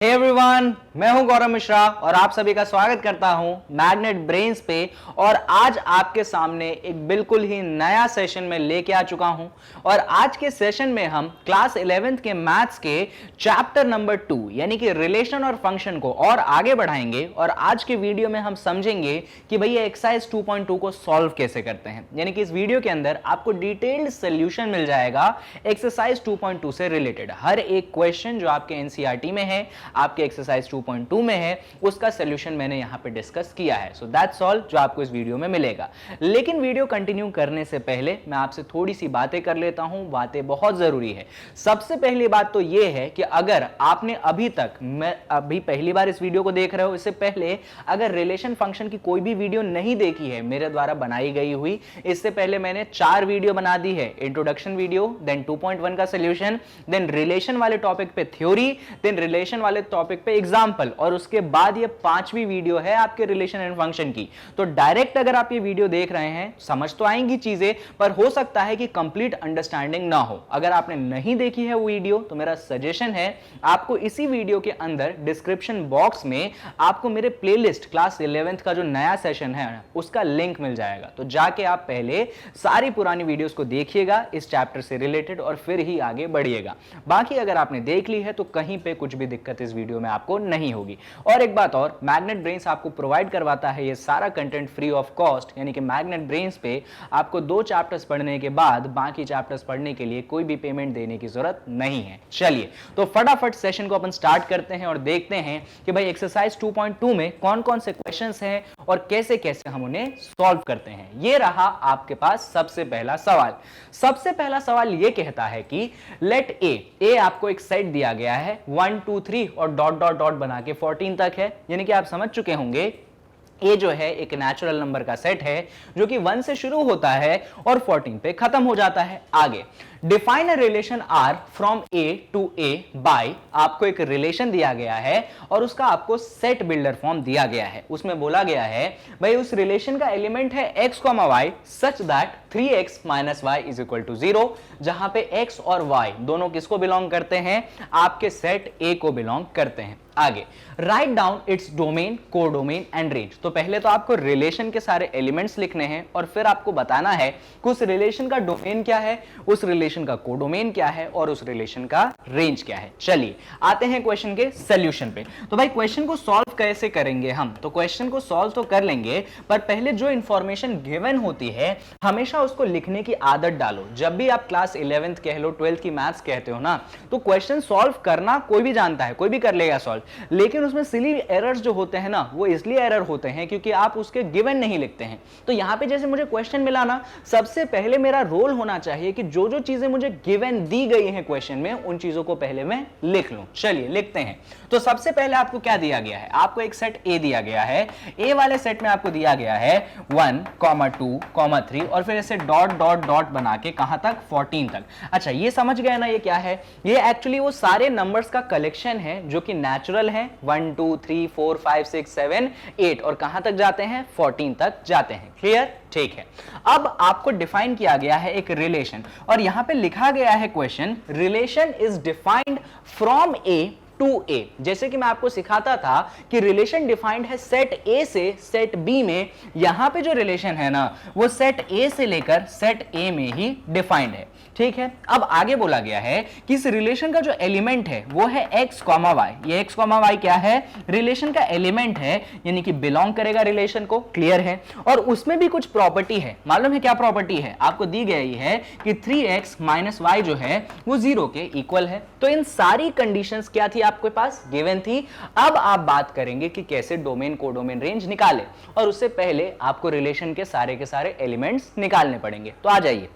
Hey everyone, मैं हूं गौरव मिश्रा और आप सभी का स्वागत करता हूं मैग्नेट ब्रेन्स पे। और आज आपके सामने एक बिल्कुल ही नया सेशन में लेके आ चुका हूं। और आज के सेशन में हम क्लास 11th के मैथ्स के चैप्टर नंबर 2 यानी कि रिलेशन और फंक्शन को और आगे बढ़ाएंगे। और आज के वीडियो में हम समझेंगे कि भैया एक्सरसाइज 2.2 को सॉल्व कैसे करते हैं। यानी कि इस वीडियो के अंदर आपको डिटेल्ड सोल्यूशन मिल जाएगा एक्सरसाइज 2.2 से रिलेटेड। हर एक क्वेश्चन जो आपके एनसीईआरटी में है, आपके एक्सरसाइज 2.2 में है, उसका सॉल्यूशन मैंने यहां पे डिस्कस किया है। सो दैट्स ऑल जो आपको इस वीडियो में मिलेगा। लेकिन वीडियो कंटिन्यू करने से पहले मैं आपसे थोड़ी सी बातें कर लेता हूं। बातें बहुत जरूरी है। सबसे पहली बात तो यह है कि अगर आपने अभी तक, मैं अभी पहली बार इस वीडियो को देख रहे हो, इससे पहले अगर रिलेशन फंक्शन की कोई भी वीडियो नहीं देखी है मेरे द्वारा बनाई गई हुई, इससे पहले मैंने 4 वीडियो बना दी है। इंट्रोडक्शन वीडियो, देन 2.1 का सॉल्यूशन, देन रिलेशन वाले टॉपिक पे थ्योरी, देन रिलेशन वाले टॉपिक पे एग्जांपल, और उसके बाद ये 5वीं वीडियो है आपके रिलेशन एंड फंक्शन की। तो डायरेक्ट अगर आप ये वीडियो देख रहे हैं, समझ तो आएंगी चीजें, पर हो सकता है कि कंप्लीट अंडरस्टैंडिंग ना हो। अगर आपने नहीं देखी है वो वीडियो तो मेरा सजेशन है आपको इसी वीडियो के अंदर डिस्क्रिप्शन बॉक्स में आपको मेरे प्लेलिस्ट क्लास 11th का जो नया सेशन है उसका लिंक मिल जाएगा। तो जाके आप पहले सारी पुरानी वीडियोस को देखिएगा इस चैप्टर से रिलेटेड और फिर ही आगे बढ़िएगा। बाकी अगर आपने देख ली है तो कहीं पे कुछ भी दिक्कत इस वीडियो में आपको नहीं होगी। और एक बात और, मैग्नेट ब्रेन्स आपको प्रोवाइड करवाता है ये सारा कंटेंट फ्री ऑफ कॉस्ट। यानी कि मैग्नेट ब्रेन्स पे आपको 2 चैप्टर्स पढ़ने के बाद बाकी चैप्टर्स पढ़ने के लिए कोई भी पेमेंट देने की जरूरत नहीं है। चलिए तो फटाफट सेशन को अपन स्टार्ट करते हैं और देखते हैं कि भाई एक्सरसाइज 2.2 में कौन कौन से क्वेश्चंस हैं और कैसे कैसे हम उन्हें सॉल्व करते हैं। ये रहा आपके पास सबसे पहला सवाल। सबसे पहला सवाल ये कहता है कि लेट ए आपको एक सेट दिया गया है 1 2 3 और डॉट डॉट डॉट बना के 14 तक है। यानी कि आप समझ चुके होंगे ये जो है एक नेचुरल नंबर का सेट है जो कि 1 से शुरू होता है और 14 पे खत्म हो जाता है। आगे define a relation R from A to A by, आपको एक रिलेशन दिया गया है और उसका आपको सेट बिल्डर फॉर्म दिया गया है। उसमें बोला गया है भाई उस रिलेशन का एलिमेंट है x, y such that 3x - y = 0, जहां पे x और y दोनों किसको बिलोंग करते हैं? आपके सेट A को बिलोंग करते हैं। आगे write down its domain, codomain and range. तो पहले तो आपको रिलेशन के सारे एलिमेंट्स लिखने हैं और फिर आपको बताना है कि उस रिलेशन का डोमेन क्या है, उस रिलेशन का कोडोमेन क्या है और उस रिलेशन का रेंज क्या है। चलिए आते हैं क्वेश्चन के सॉल्यूशन पे। तो भाई क्वेश्चन को सॉल्व कैसे करेंगे हम? तो क्वेश्चन को सॉल्व तो कर लेंगे, पर पहले जो इंफॉर्मेशन गिवन होती है हमेशा उसको लिखने की आदत डालो। जब भी आप क्लास 11th कह लो, 12th की मैथ्स कहते हो ना, तो क्वेश्चन सॉल्व करना कोई भी जानता है, कोई भी कर लेगा सॉल्व, लेकिन उसमें सिली एरर्स जो होते हैं ना, वो इसलिए एरर होते हैं क्योंकि आप उसके गिवन नहीं लिखते हैं। तो यहां पे जैसे मुझे क्वेश्चन मिला ना, सबसे पहले मेरा रोल होना चाहिए कि जो जो चीजें मुझे गिवन दी गई हैं क्वेश्चन में, उन चीजों को पहले मैं लिख लूं। चलिए लिखते हैं। तो सबसे पहले आपको क्या दिया गया है? आपको एक सेट ए दिया गया है। ए वाले सेट में आपको दिया गया है 1, 2, 3 और फिर ऐसे डॉट डॉट डॉट बना के कहां तक? 14 तक। अच्छा ये समझ गए ना ये क्या है? ये एक्चुअली वो सारे नंबर्स का कलेक्शन है जो कि नेचुरल है। 1 2 3 4 5 6 7 8 और कहां तक जाते हैं? 14 तक जाते हैं। क्लियर? ठीक है। अब आपको डिफाइन किया गया है एक रिलेशन और यहां पे लिखा गया है question, relation is defined from A to A. जैसे कि मैं आपको सिखाता था कि रिलेशन डिफाइंड है सेट ए से सेट बी में, यहां पे जो रिलेशन है ना वो सेट ए से लेकर सेट ए में ही डिफाइंड है। ठीक है। अब आगे बोला गया है कि इस रिलेशन का जो एलिमेंट है वो है x, y। ये x, y क्या है? रिलेशन का एलिमेंट है, यानी कि बिलोंग करेगा रिलेशन को। क्लियर है? और उसमें भी कुछ प्रॉपर्टी है। मालूम है क्या प्रॉपर्टी है? आपको दी गई है कि 3x - y जो है वो 0 के इक्वल है। तो इन सारी कंडीशंस क्या थी आपके पास? गिवन थी। अब आप बात करेंगे कि कैसे डोमेन, कोडोमेन, रेंज निकाले, और उससे पहले आपको रिलेशन के सारे एलिमेंट्स निकालने पड़ेंगे। तो आ जाइए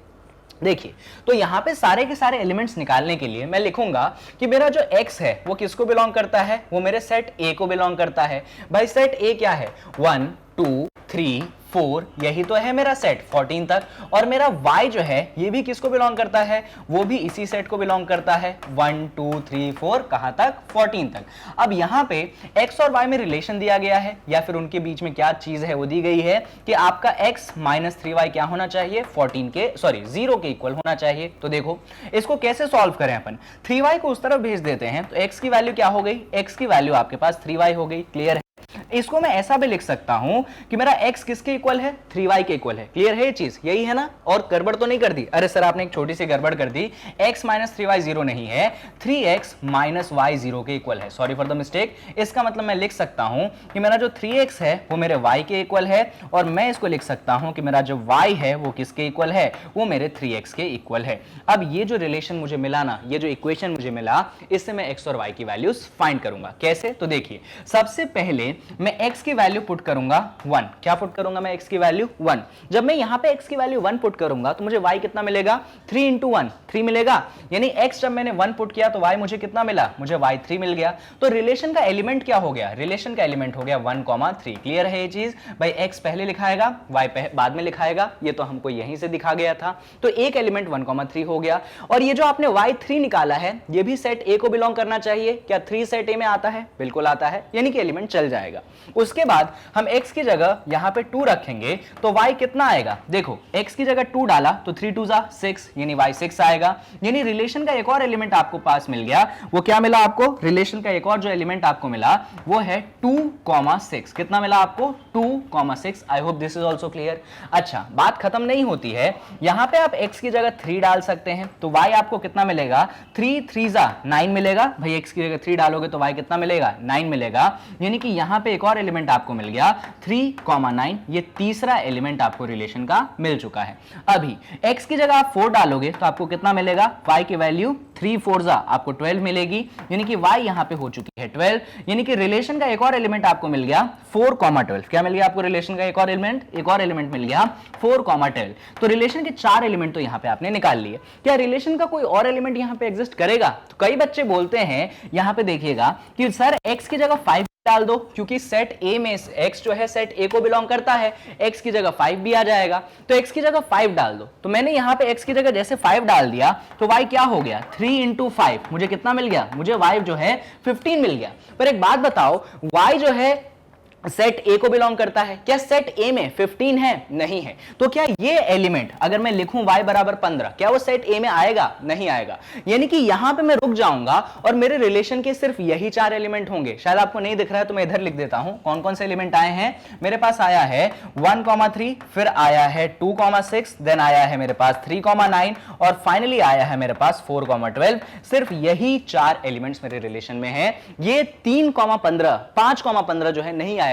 देखिए। तो यहां पे सारे के सारे एलिमेंट्स निकालने के लिए मैं लिखूंगा कि मेरा जो x है वो किसको बिलोंग करता है? वो मेरे सेट A को बिलोंग करता है। भाई सेट A क्या है? 1 2 3 4, यही तो है मेरा सेट 14 तक। और मेरा y जो है ये भी किसको बिलोंग करता है, वो भी इसी सेट को बिलोंग करता है 1 2 3 4 कहां तक, 14 तक। अब यहां पे x और y में रिलेशन दिया गया है या फिर उनके बीच में क्या चीज है वो दी गई है कि आपका x माइनस 3y क्या होना चाहिए, 0 के इक्वल होना चाहिए। तो देखो इसको कैसे सॉल्व करें अपन, 3y को उस तरफ भेज देते हैं तो x की वैल्यू क्या हो गई, x की वैल्यू आपके पास 3y हो गई। क्लियर है। इसको मैं ऐसा भी लिख सकता हूं कि मेरा x किसके इक्वल है, 3y के इक्वल है। क्लियर है ये चीज, यही है ना, और गड़बड़ तो नहीं कर दी, अरे सर आपने एक छोटी सी गड़बड़ कर दी, x माइनस 3y 0 नहीं है, 3x माइनस y 0 के इक्वल है। Sorry for the mistake. इसका मतलब मैं लिख सकता हूं कि मेरा जो 3x है वो मेरे y के इक्वल है, और मैं इसको लिख सकता हूं कि मेरा जो y है वो किसके इक्वल है, वो मेरे 3x के इक्वल है। अब ये जो रिलेशन मुझे मिला ना, ये जो इक्वेशन मुझे मिला, इससे मैं x और y की वैल्यूज फाइंड करूंगा। कैसे, तो देखिए सबसे पहले मैं x की वैल्यू पुट करूंगा 1। क्या पुट करूंगा मैं, x की वैल्यू 1। जब मैं यहां पे x की वैल्यू 1 पुट करूंगा तो मुझे y कितना मिलेगा, 3 इंटू 1 3 मिलेगा। यानी x जब मैंने 1 पुट किया तो y मुझे कितना मिला, मुझे y 3 मिल गया। तो रिलेशन का एलिमेंट क्या हो गया, रिलेशन का एलिमेंट हो गया 1,3। क्लियर है ये चीज भाई, x पहले लिखाएगा y बाद में लिखाएगा, ये तो हमको यहीं से दिखा गया था। तो एक एलिमेंट 1,3 हो गया। और ये जो आपने y3 निकाला है ये भी सेट a को बिलोंग करना चाहिए। क्या 3 सेट a में आता है, बिल्कुल आता है, यानी कि एलिमेंट चल जाएगा। उसके बाद हम x की जगह यहां पे 2 रखेंगे तो y कितना आएगा, देखो x की जगह 2 डाला तो 3 2 6, यानी y 6 आएगा। यानी रिलेशन का एक और एलिमेंट आपको पास मिल गया। वो क्या मिला आपको, रिलेशन का एक और जो एलिमेंट आपको मिला वो है 2,6। कितना मिला आपको, 2,6। आई hope this is also clear. अच्छा, बात खत्म नहीं होती है, यहां पे आप x की जगह 3 डाल सकते हैं तो y आपको कितना मिलेगा, 3 3 9 मिलेगा। भाई x की जगह 3 डालोगे तो y कितना मिलेगा, 9 मिलेगा। यानी कि यहां पे एक और एलिमेंट आपको मिल गया 3,9। ये तीसरा एलिमेंट आपको रिलेशन का मिल चुका है। अभी x की जगह आप 4 डालोगे तो आपको कितना मिलेगा, y की वैल्यू 3 4 आपको 12 मिलेगी। यानी कि y यहां पे हो चुकी है 12। यानी कि रिलेशन का एक और एलिमेंट आपको मिल गया 4,12। क्या मिल गया आपको, रिलेशन का एक और एलिमेंट मिल गया 4,12। तो रिलेशन के 4 एलिमेंट तो यहां पे आपने निकाल लिए। क्या रिलेशन का कोई और एलिमेंट यहां पे एग्जिस्ट करेगा, तो कई बच्चे बोलते हैं यहां पे देखिएगा कि सर x की जगह 5 डाल दो, क्योंकि सेट A में x जो है सेट A को बिलोंग करता है, x की जगह 5 भी आ जाएगा। तो x की जगह 5 डाल दो। तो मैंने यहां पे x की जगह जैसे 5 डाल दिया तो y क्या हो गया, 3 इंटू 5, मुझे कितना मिल गया, मुझे y जो है 15 मिल गया। पर एक बात बताओ, y जो है सेट A को बिलोंग करता है, क्या सेट A में 15 है, नहीं है। तो क्या ये एलिमेंट अगर मैं लिखूं y बराबर 15, क्या वो सेट A में आएगा, नहीं आएगा। यानी कि यहां पे मैं रुक जाऊंगा और मेरे रिलेशन के सिर्फ यही 4 एलिमेंट होंगे। शायद आपको नहीं दिख रहा है तो मैं इधर लिख देता हूं कौन कौन से एलिमेंट आए हैं। मेरे पास आया है 1,3, फिर आया है 2,6, देन आया है मेरे पास 3,9 और फाइनली आया है मेरे पास 4,12। सिर्फ यही 4 एलिमेंट्स मेरे रिलेशन में है। ये 3,15 5,15 जो है नहीं आएगा,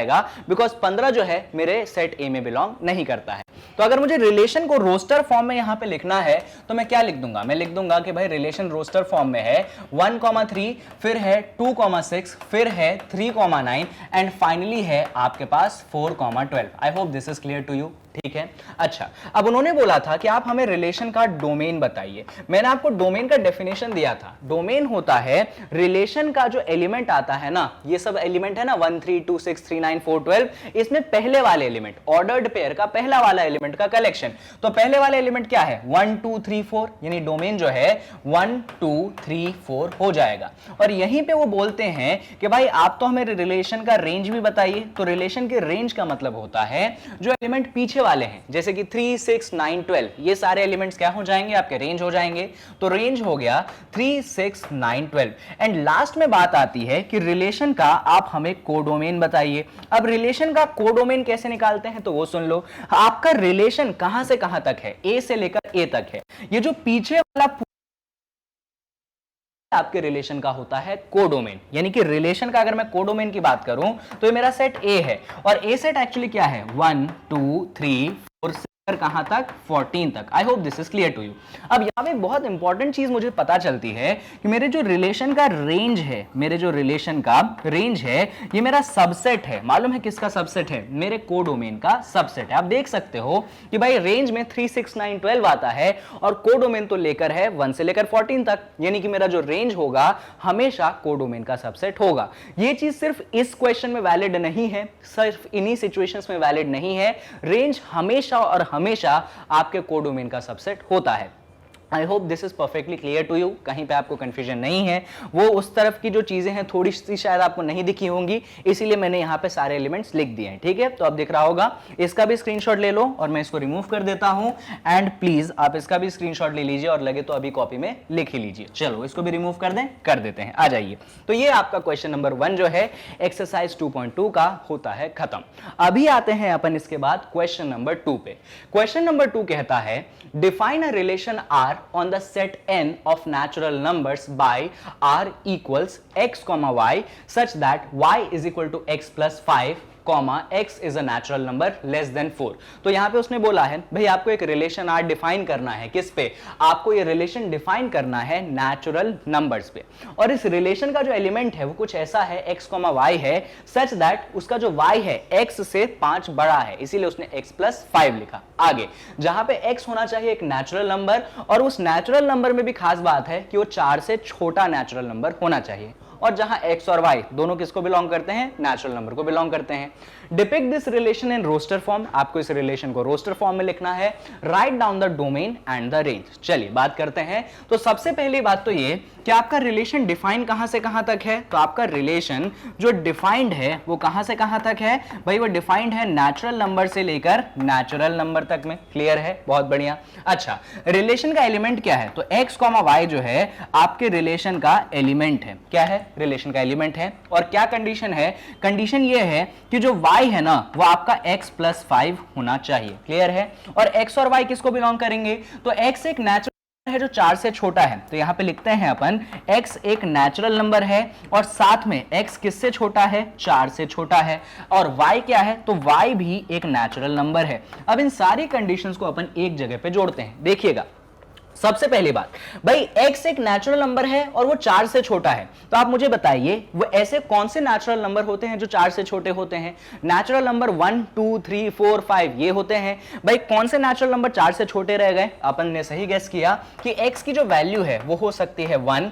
बिकॉज 15 जो है मेरे सेट ए में बिलोंग नहीं करता है। तो अगर मुझे रिलेशन को रोस्टर फॉर्म में यहां पे लिखना है तो मैं क्या लिख दूंगा, मैं लिख दूंगा कि भाई रिलेशन रोस्टर फॉर्म में है 1,3, फिर है 2,6, फिर है 3,9 एंड फाइनली है आपके पास 4,12। I hope this is clear to you. ठीक है। अच्छा, अब उन्होंने बोला था कि आप हमें रिलेशन का डोमेन बताइए। मैंने आपको डोमेन का डेफिनेशन दिया था। डोमेन होता है रिलेशन का जो एलिमेंट आता है ना, ये सब एलिमेंट है ना 1 3 2 6 3 9 4 12, इसमें पहले वाले एलिमेंट ऑर्डर्ड पेयर का पहला वाला एलिमेंट का कलेक्शन। तो पहले वाले एलिमेंट क्या है 1 2 3 4, यानी डोमेन जो है 1 2 3 4 हो जाएगा। और यहीं पे वो बोलते हैं कि भाई आप तो हमें रिलेशन का रेंज भी बताइए। तो रिलेशन के रेंज का मतलब होता है जो एलिमेंट पीछे वाले हैं, जैसे कि 3 6 9 12, ये सारे एलिमेंट्स क्या हो जाएंगे, आपके रेंज हो जाएंगे। तो रेंज हो गया 3 6 9 12। एंड लास्ट में बात आती है कि रिलेशन का आप हमें कोडोमेन बताइए। अब रिलेशन का कोडोमेन कैसे निकालते हैं तो वो सुन लो। आपका रिलेशन कहां से कहां तक है, ए से लेकर ए तक है। ये जो पीछे वाला आपके रिलेशन का होता है कोडोमेन। यानी कि रिलेशन का अगर मैं कोडोमेन की बात करूं तो ये मेरा सेट ए है, और ए सेट एक्चुअली क्या है 1 2 3 4 6 कहां तक 14 तक। I hope this is clear to you. अब यहां पे बहुत इंपॉर्टेंट चीज मुझे पता चलती है कि मेरे जो रिलेशन का रेंज है, मेरे जो रिलेशन का रेंज है, ये मेरा सबसेट है। मालूम है किसका सबसेट है? मेरे कोडोमेन का सबसेट है। आप देख सकते हो कि भाई रेंज में 3, 6, 9, 12 आता है और कोडोमेन तो लेकर है 1 से लेकर 14 तक, यानी कि मेरा जो रेंज होगा हमेशा कोडोमेन का सबसेट होगा। ये चीज सिर्फ इस क्वेश्चन में वैलिड नहीं है, सिर्फ इन्हीं सिचुएशंस में वैलिड नहीं है। रेंज हमेशा और हमेशा आपके कोडोमेन का सबसेट होता है। I hope this is perfectly clear to you, कहीं पे आपको कंफ्यूजन नहीं है। वो उस तरफ की जो चीजें हैं थोड़ी सी शायद आपको नहीं दिखी होंगी, इसीलिए मैंने यहाँ पे सारे एलिमेंट्स लिख दिए हैं। ठीक है, तो अब दिख रहा होगा। इसका भी स्क्रीनशॉट ले लो और मैं इसको रिमूव कर देता हूं। एंड प्लीज आप इसका भी स्क्रीनशॉट ले लीजिए और लगे तो अभी कॉपी में लिख ही लीजिए। चलो इसको भी रिमूव कर दें, कर देते हैं। आ जाइए, तो ये आपका क्वेश्चन नंबर 1 जो है एक्सरसाइज 2.2 का होता है खत्म। अभी आते हैं अपन इसके बाद क्वेश्चन नंबर 2 पे। क्वेश्चन नंबर 2 कहता है define a relation R on the set n of natural numbers by r equals x comma y such that y is equal to x plus 5 comma x is a natural number less than 4। तो यहां पे उसने बोला है भाई आपको एक relation are define करना है। किस पे? आपको ये रिलेशन डिफाइन करना है नेचुरल नंबर्स पे। और इस रिलेशन का जो एलिमेंट है वो कुछ ऐसा है x कॉमा y है, सच दैट उसका जो y है x से 5 बड़ा है, इसीलिए उसने x प्लस 5 लिखा। आगे जहां पे x होना चाहिए एक नेचुरल नंबर, और उस नेचुरल नंबर में भी खास बात है कि वो 4 से छोटा नेचुरल नंबर होना चाहिए। और जहां x और y दोनों किसको बिलोंग करते हैं? नेचुरल नंबर को बिलोंग करते हैं। Depict this relation in roster form, आपको इस रिलेशन को रोस्टर फॉर्म में लिखना है। Write down the domain and the range. चलिए बात करते हैं। तो सबसे पहली बात तो ये कि आपका रिलेशन डिफाइन कहां से कहां तक है? तो आपका रिलेशन जो डिफाइंड है वो कहां से कहां तक है भाई? वो डिफाइंड है नेचुरल नंबर से लेकर नेचुरल नंबर तक में। क्लियर है? बहुत बढ़िया। अच्छा, रिलेशन का एलिमेंट क्या है? तो x, y जो है आपके रिलेशन का एलिमेंट है। क्या है? रिलेशन का एलिमेंट है। और क्या कंडीशन है? कंडीशन ये है कि जो y है ना वो आपका x प्लस 5 होना चाहिए। क्लियर है? और x और y किसको बिलोंग करेंगे? तो x एक नेचुरल है जो 4 से छोटा है, तो यहां पे लिखते हैं अपन x एक नेचुरल नंबर है और साथ में x किससे छोटा है? 4 से छोटा है। और y क्या है? तो y भी एक नेचुरल नंबर है। अब इन सारी कंडीशंस को अपन एक जगह पे जोड़ते हैं। देखिएगा, सबसे पहली बात भाई x एक नेचुरल नंबर है और वो 4 से छोटा है, तो आप मुझे बताइए वो ऐसे कौन से नेचुरल नंबर होते हैं जो 4 से छोटे होते हैं? नेचुरल नंबर 1, 2, 3, 4, 5 ये होते हैं। भाई कौन से नेचुरल नंबर 4 से छोटे रह गए? अपन ने सही गेस किया कि x की जो वैल्यू है वो हो सकती है 1,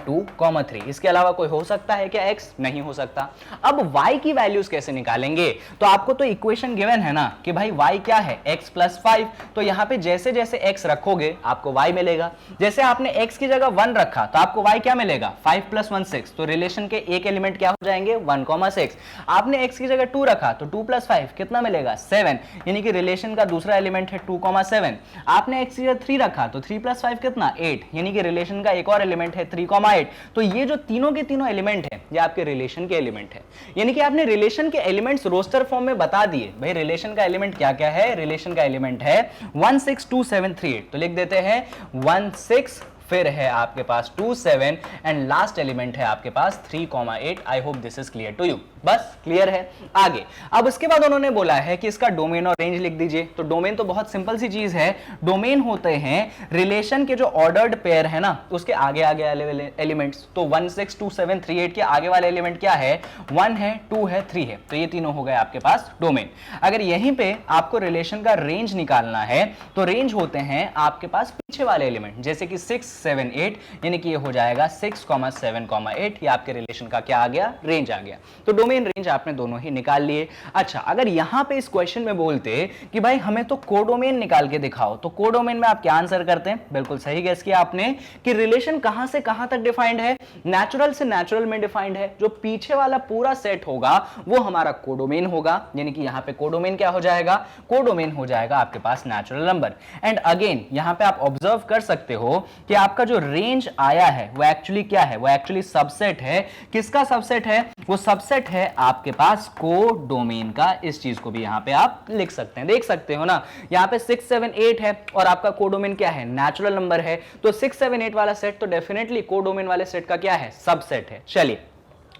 2, 3। इसके अलावा कोई हो सकता है क्या x? नहीं हो सकता। अब y की वैल्यूज कैसे निकालेंगे? तो आपको तो इक्वेशन गिवन है ना कि भाई y क्या है? x plus 5। तो यहां पे जैसे जैसे x रखोगे आपको y मिलेगा। जैसे आपने x की जगह 1 रखा तो आपको y क्या मिलेगा? 5 प्लस 1 6। तो रिलेशन के एक एलिमेंट क्या हो जाएंगे? 1,6। आपने x की जगह 2 रखा तो 2 प्लस 5 कितना मिलेगा? 7, यानी कि रिलेशन का दूसरा एलिमेंट है 2,7। आपने x की जगह 3 रखा तो 3 प्लस 5 कितना? 8, यानी कि रिलेशन का एक और एलिमेंट है 3,8। तो ये जो तीनों के तीनों एलिमेंट है ये आपके रिलेशन के एलिमेंट है। यानी कि आपने रिलेशन के एलिमेंट्स रोस्टर फॉर्म में बता दिए। भाई रिलेशन का एलिमेंट क्या क्या है? रिलेशन का एलिमेंट है 1, 6, 2, 7, 3, 8। तो लिख देते हैं 1, 6, फिर है आपके पास 2, 7 एंड लास्ट एलिमेंट है आपके पास 3,8। I hope this is clear to you. बस क्लियर है? आगे अब उसके बाद उन्होंने बोला है कि इसका डोमेन और रेंज लिख दीजिए। तो डोमेन तो बहुत सिंपल सी चीज है। डोमेन होते हैं रिलेशन के जो ऑर्डर्ड पेयर है ना उसके आगे आगे वाले एलिमेंट्स। तो 1, 6, 2, 7, 3, 8 के आगे वाले एलिमेंट क्या है? 1 है, 2 है, 3 है। तो ये तीनों हो गए आपके पास डोमेन। अगर यहीं पे आपको रिलेशन का रेंज निकालना है तो रेंज होते हैं आपके पास पीछे वाले एलिमेंट, जैसे कि 6, 7, 8, यानी कि ये हो जाएगा 6, 7, 8। ये आपके रिलेशन का क्या आ गया? रेंज आ गया। तो डोमेन रेंज आपने दोनों ही निकाल लिए। अच्छा, अगर यहां पे इस क्वेश्चन में बोलते कि भाई हमें तो कोडोमेन निकाल के दिखाओ, तो कोडोमेन में आप क्या आंसर करते हैं? बिल्कुल सही गेस किया आपने कि रिलेशन कहां से कहां तक डिफाइंड है? नेचुरल से नेचुरल में डिफाइंड है। जो पीछे वाला पूरा सेट होगा वो हमारा कोडोमेन होगा, यानी कि यहां पे कोडोमेन क्या हो जाएगा? कोडोमेन हो जाएगा आपके पास नेचुरल नंबर। एंड अगेन यहां पे आप ऑब्जर्व कर सकते हो कि आपका जो रेंज आया है वो एक्चुअली क्या है? वो एक्चुअली सबसेट है। किसका सबसेट है? वो सबसेट है आपके पास कोडोमेन का। इस चीज को भी यहां पे आप लिख सकते हैं, देख सकते हो ना। यहां पे 6, 7, 8 है और आपका कोडोमेन क्या है? नेचुरल नंबर है। तो 6, 7, 8 वाला सेट तो डेफिनेटली कोडोमेन वाले सेट का क्या है? सबसेट है। चलिए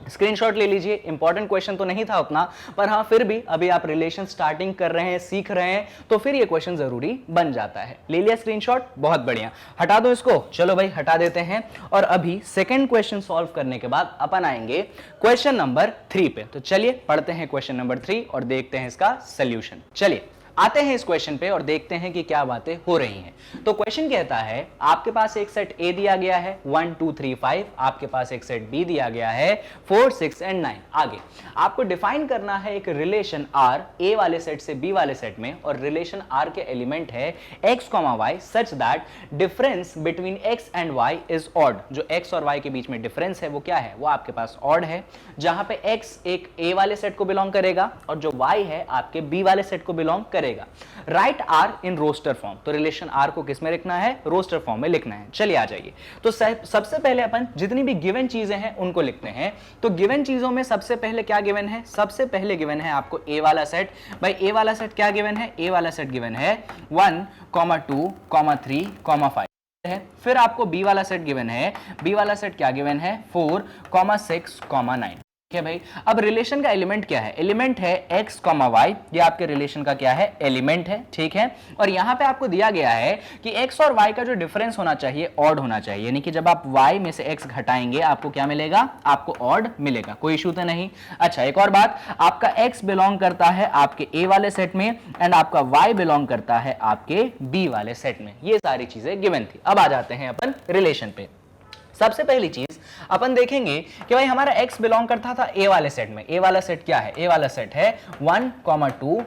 स्क्रीनशॉट ले लीजिए। इंपॉर्टेंट क्वेश्चन तो नहीं था उतना, पर हाँ फिर भी अभी आप रिलेशन स्टार्टिंग कर रहे हैं, सीख रहे हैं, तो फिर ये क्वेश्चन जरूरी बन जाता है। ले लिया स्क्रीनशॉट, बहुत बढ़िया। हटा दो इसको, चलो भाई हटा देते हैं। और अभी सेकंड क्वेश्चन सॉल्व करने के बाद अपन आएंगे क्वेश्चन नंबर 3 पे। तो चलिए पढ़ते हैं क्वेश्चन नंबर 3 और देखते हैं इसका सोल्यूशन। चलिए आते हैं इस क्वेश्चन पे और देखते हैं कि क्या बातें हो रही हैं। तो क्वेश्चन कहता है आपके पास एक सेट ए दिया गया है 1 2 3 5, आपके पास एक सेट बी दिया गया है 4 6 एंड 9। आगे आपको डिफाइन करना है एक रिलेशन आर ए वाले सेट से बी वाले सेट में, और रिलेशन आर के एलिमेंट है x, y such that difference between x and y is odd. जो x और y के बीच में डिफरेंस है वो क्या है, वो आपके पास ऑड है, जहां पे x एक a वाले सेट को बिलोंग करेगा और जो y है आपके b वाले सेट को बिलोंग करेगा। Write R in roster form. तो रिलेशन आर को किस में लिखना है, रोस्टर फॉर्म में लिखना है। चलिए आ जाइए। तो सबसे पहले अपन जितनी भी गिवन चीजें हैं उनको लिखते हैं। तो गिवन चीजों में सबसे पहले क्या गिवन है, सबसे पहले गिवन है आपको ए वाला सेट। भाई ए वाला सेट क्या गिवन है, ए वाला सेट गिवन है 1, 2, 3, 5 है। फिर आपको बी वाला सेट गिवन है, बी वाला सेट क्या गिवन है 4, 6, 9। ठीक है भाई। अब रिलेशन का एलिमेंट क्या है, एलिमेंट है x, y, ये आपके रिलेशन का क्या है, एलिमेंट है। ठीक है। और यहां पे आपको दिया गया है कि x और y का जो डिफरेंस होना चाहिए ऑड होना चाहिए, यानी कि जब आप y में से x घटाएंगे आपको क्या मिलेगा, आपको ऑड मिलेगा। कोई इशू तो नहीं। अच्छा एक और बात, आपका x बिलोंग करता है आपके a वाले सेट में एंड आपका y बिलोंग करता है आपके b वाले सेट में। ये सारी चीजें गिवन थी। अब आ जाते हैं अपन रिलेशन पे। सबसे पहली चीज अपन देखेंगे कि भाई हमारा x बिलोंग करता था a वाले सेट में। a वाला सेट क्या है, a वाला सेट है 1, 2,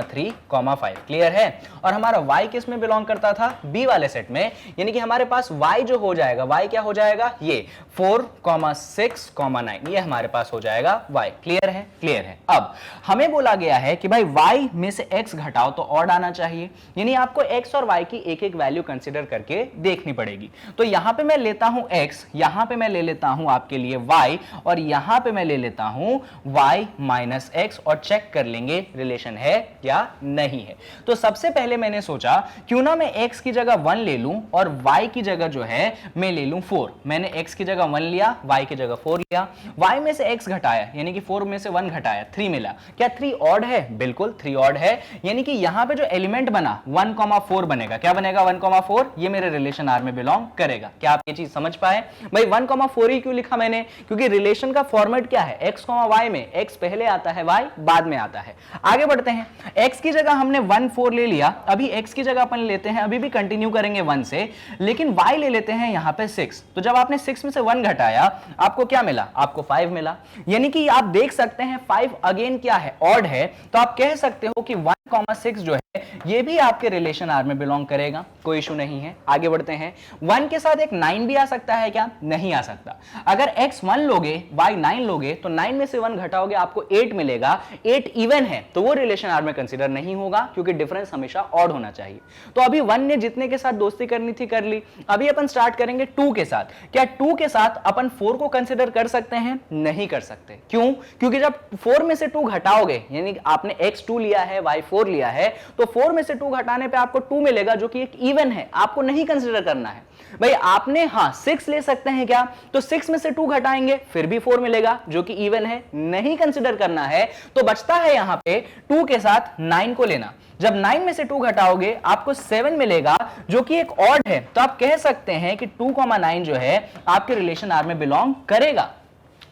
3, 5। क्लियर है। और हमारा y किस में बिलोंग करता था, b वाले सेट में, यानी कि हमारे पास y जो हो जाएगा, y क्या हो जाएगा, ये 4, 6, 9, ये हमारे पास हो जाएगा y। क्लियर है, क्लियर है। अब हमें बोला गया है कि भाई y में से x घटाओ तो ऑड आना चाहिए, यानी आपको x और y की एक एक वैल्यू कंसीडर करके देखनी पड़ेगी। तो यहां पे मैं लेता हूं x, यहां पे मैं ले लेता हूं आपके लिए y, और यहां पे मैं ले लेता हूं y माइनस x, और चेक कर लेंगे रिलेशन है या नहीं है। तो सबसे पहले मैंने सोचा क्यों ना मैं x की जगह 1 ले लूं और y की जगह जो है मैं ले लूं 4। मैंने x की जगह 1 लिया, y की जगह 4 लिया, y में से x घटाया यानी कि 4 में से 1 घटाया 3 मिला। क्या 3 ऑड है, बिल्कुल 3 ऑड है, यानी कि यहां पे जो एलिमेंट बना 1, 4 बनेगा। क्या बनेगा 1, 4, ये मेरे रिलेशन आर में बिलोंग करेगा। क्या आप ये चीज समझ पाए भाई। 1, 4 ही क्यों लिखा मैंने, क्योंकि रिलेशन का फॉर्मेट क्या है, x, y में x पहले आता है, y बाद में आता है। आगे बढ़ते हैं। x की जगह हमने 1, 4 ले लिया, अभी x की जगह अपन लेते हैं, अभी भी कंटिन्यू करेंगे 1 से, लेकिन y ले लेते हैं यहां पे 6। तो जब आपने 6 में से 1 घटाया आपको क्या मिला, आपको 5 मिला। यानी कि आप देख सकते हैं 5 अगेन क्या है, ऑड है। तो आप कह सकते हो कि 1, 6 जो है ये भी आपके रिलेशन आर में बिलोंग करेगा। कोई इशू नहीं है। आगे बढ़ते हैं। 1 के साथ एक 9 भी आ सकता है क्या, नहीं आ सकता। अगर x 1 लोगे y 9 लोगे तो 9 में से 1 घटाओगे आपको 8 मिलेगा। 8 इवन है तो वो रिलेशन आर में कंसीडर नहीं होगा, क्योंकि डिफरेंस हमेशा ऑड होना चाहिए। तो अभी 1 ने जितने के साथ दोस्ती करनी थी कर ली। अभी अपन स्टार्ट करेंगे 2 के साथ। क्या 2 के साथ अपन 4 को कंसीडर कर सकते हैं, नहीं कर सकते। क्यों, क्योंकि जब 4 में से 2 घटाओगे, यानी आपने x 2 लिया है y 4 लिया है, तो 4 में से 2 घटाने पे आपको 2 मिलेगा जो कि एक इवन है, आपको नहीं कंसीडर करना है भाई। आपने हाँ 6 ले सकते हैं क्या, तो 6 में से 2 घटाएंगे फिर भी 4 मिलेगा जो कि इवन है, नहीं कंसीडर करना है। तो बचता है यहां पे 2 के साथ 9 को लेना। जब 9 में से 2 घटाओगे आपको 7 मिलेगा जो कि एक ऑड है। तो आप कह सकते हैं कि 2, 9 जो है आपके रिलेशन आर में बिलोंग करेगा।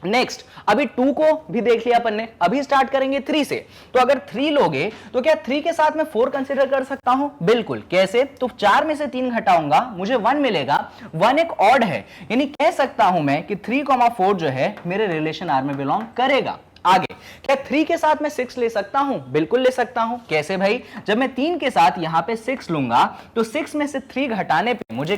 नेक्स्ट, अभी 2 को भी देख लिया अपन ने, अभी स्टार्ट करेंगे 3 से। तो अगर 3 लोगे तो क्या 3 के साथ मैं 4 कंसीडर कर सकता हूं, बिल्कुल। कैसे, तो 4 में से 3 घटाऊंगा मुझे 1 मिलेगा। 1 एक ऑड है, यानी कह सकता हूं मैं कि 3, 4 जो है मेरे रिलेशन आर में बिलोंग करेगा। आगे, क्या 3 के साथ मैं 6 ले सकता हूं, बिल्कुल ले सकता हूं। कैसे भाई, जब मैं 3 के साथ यहां पे 6 लूंगा तो 6 में से 3 घटाने पे मुझे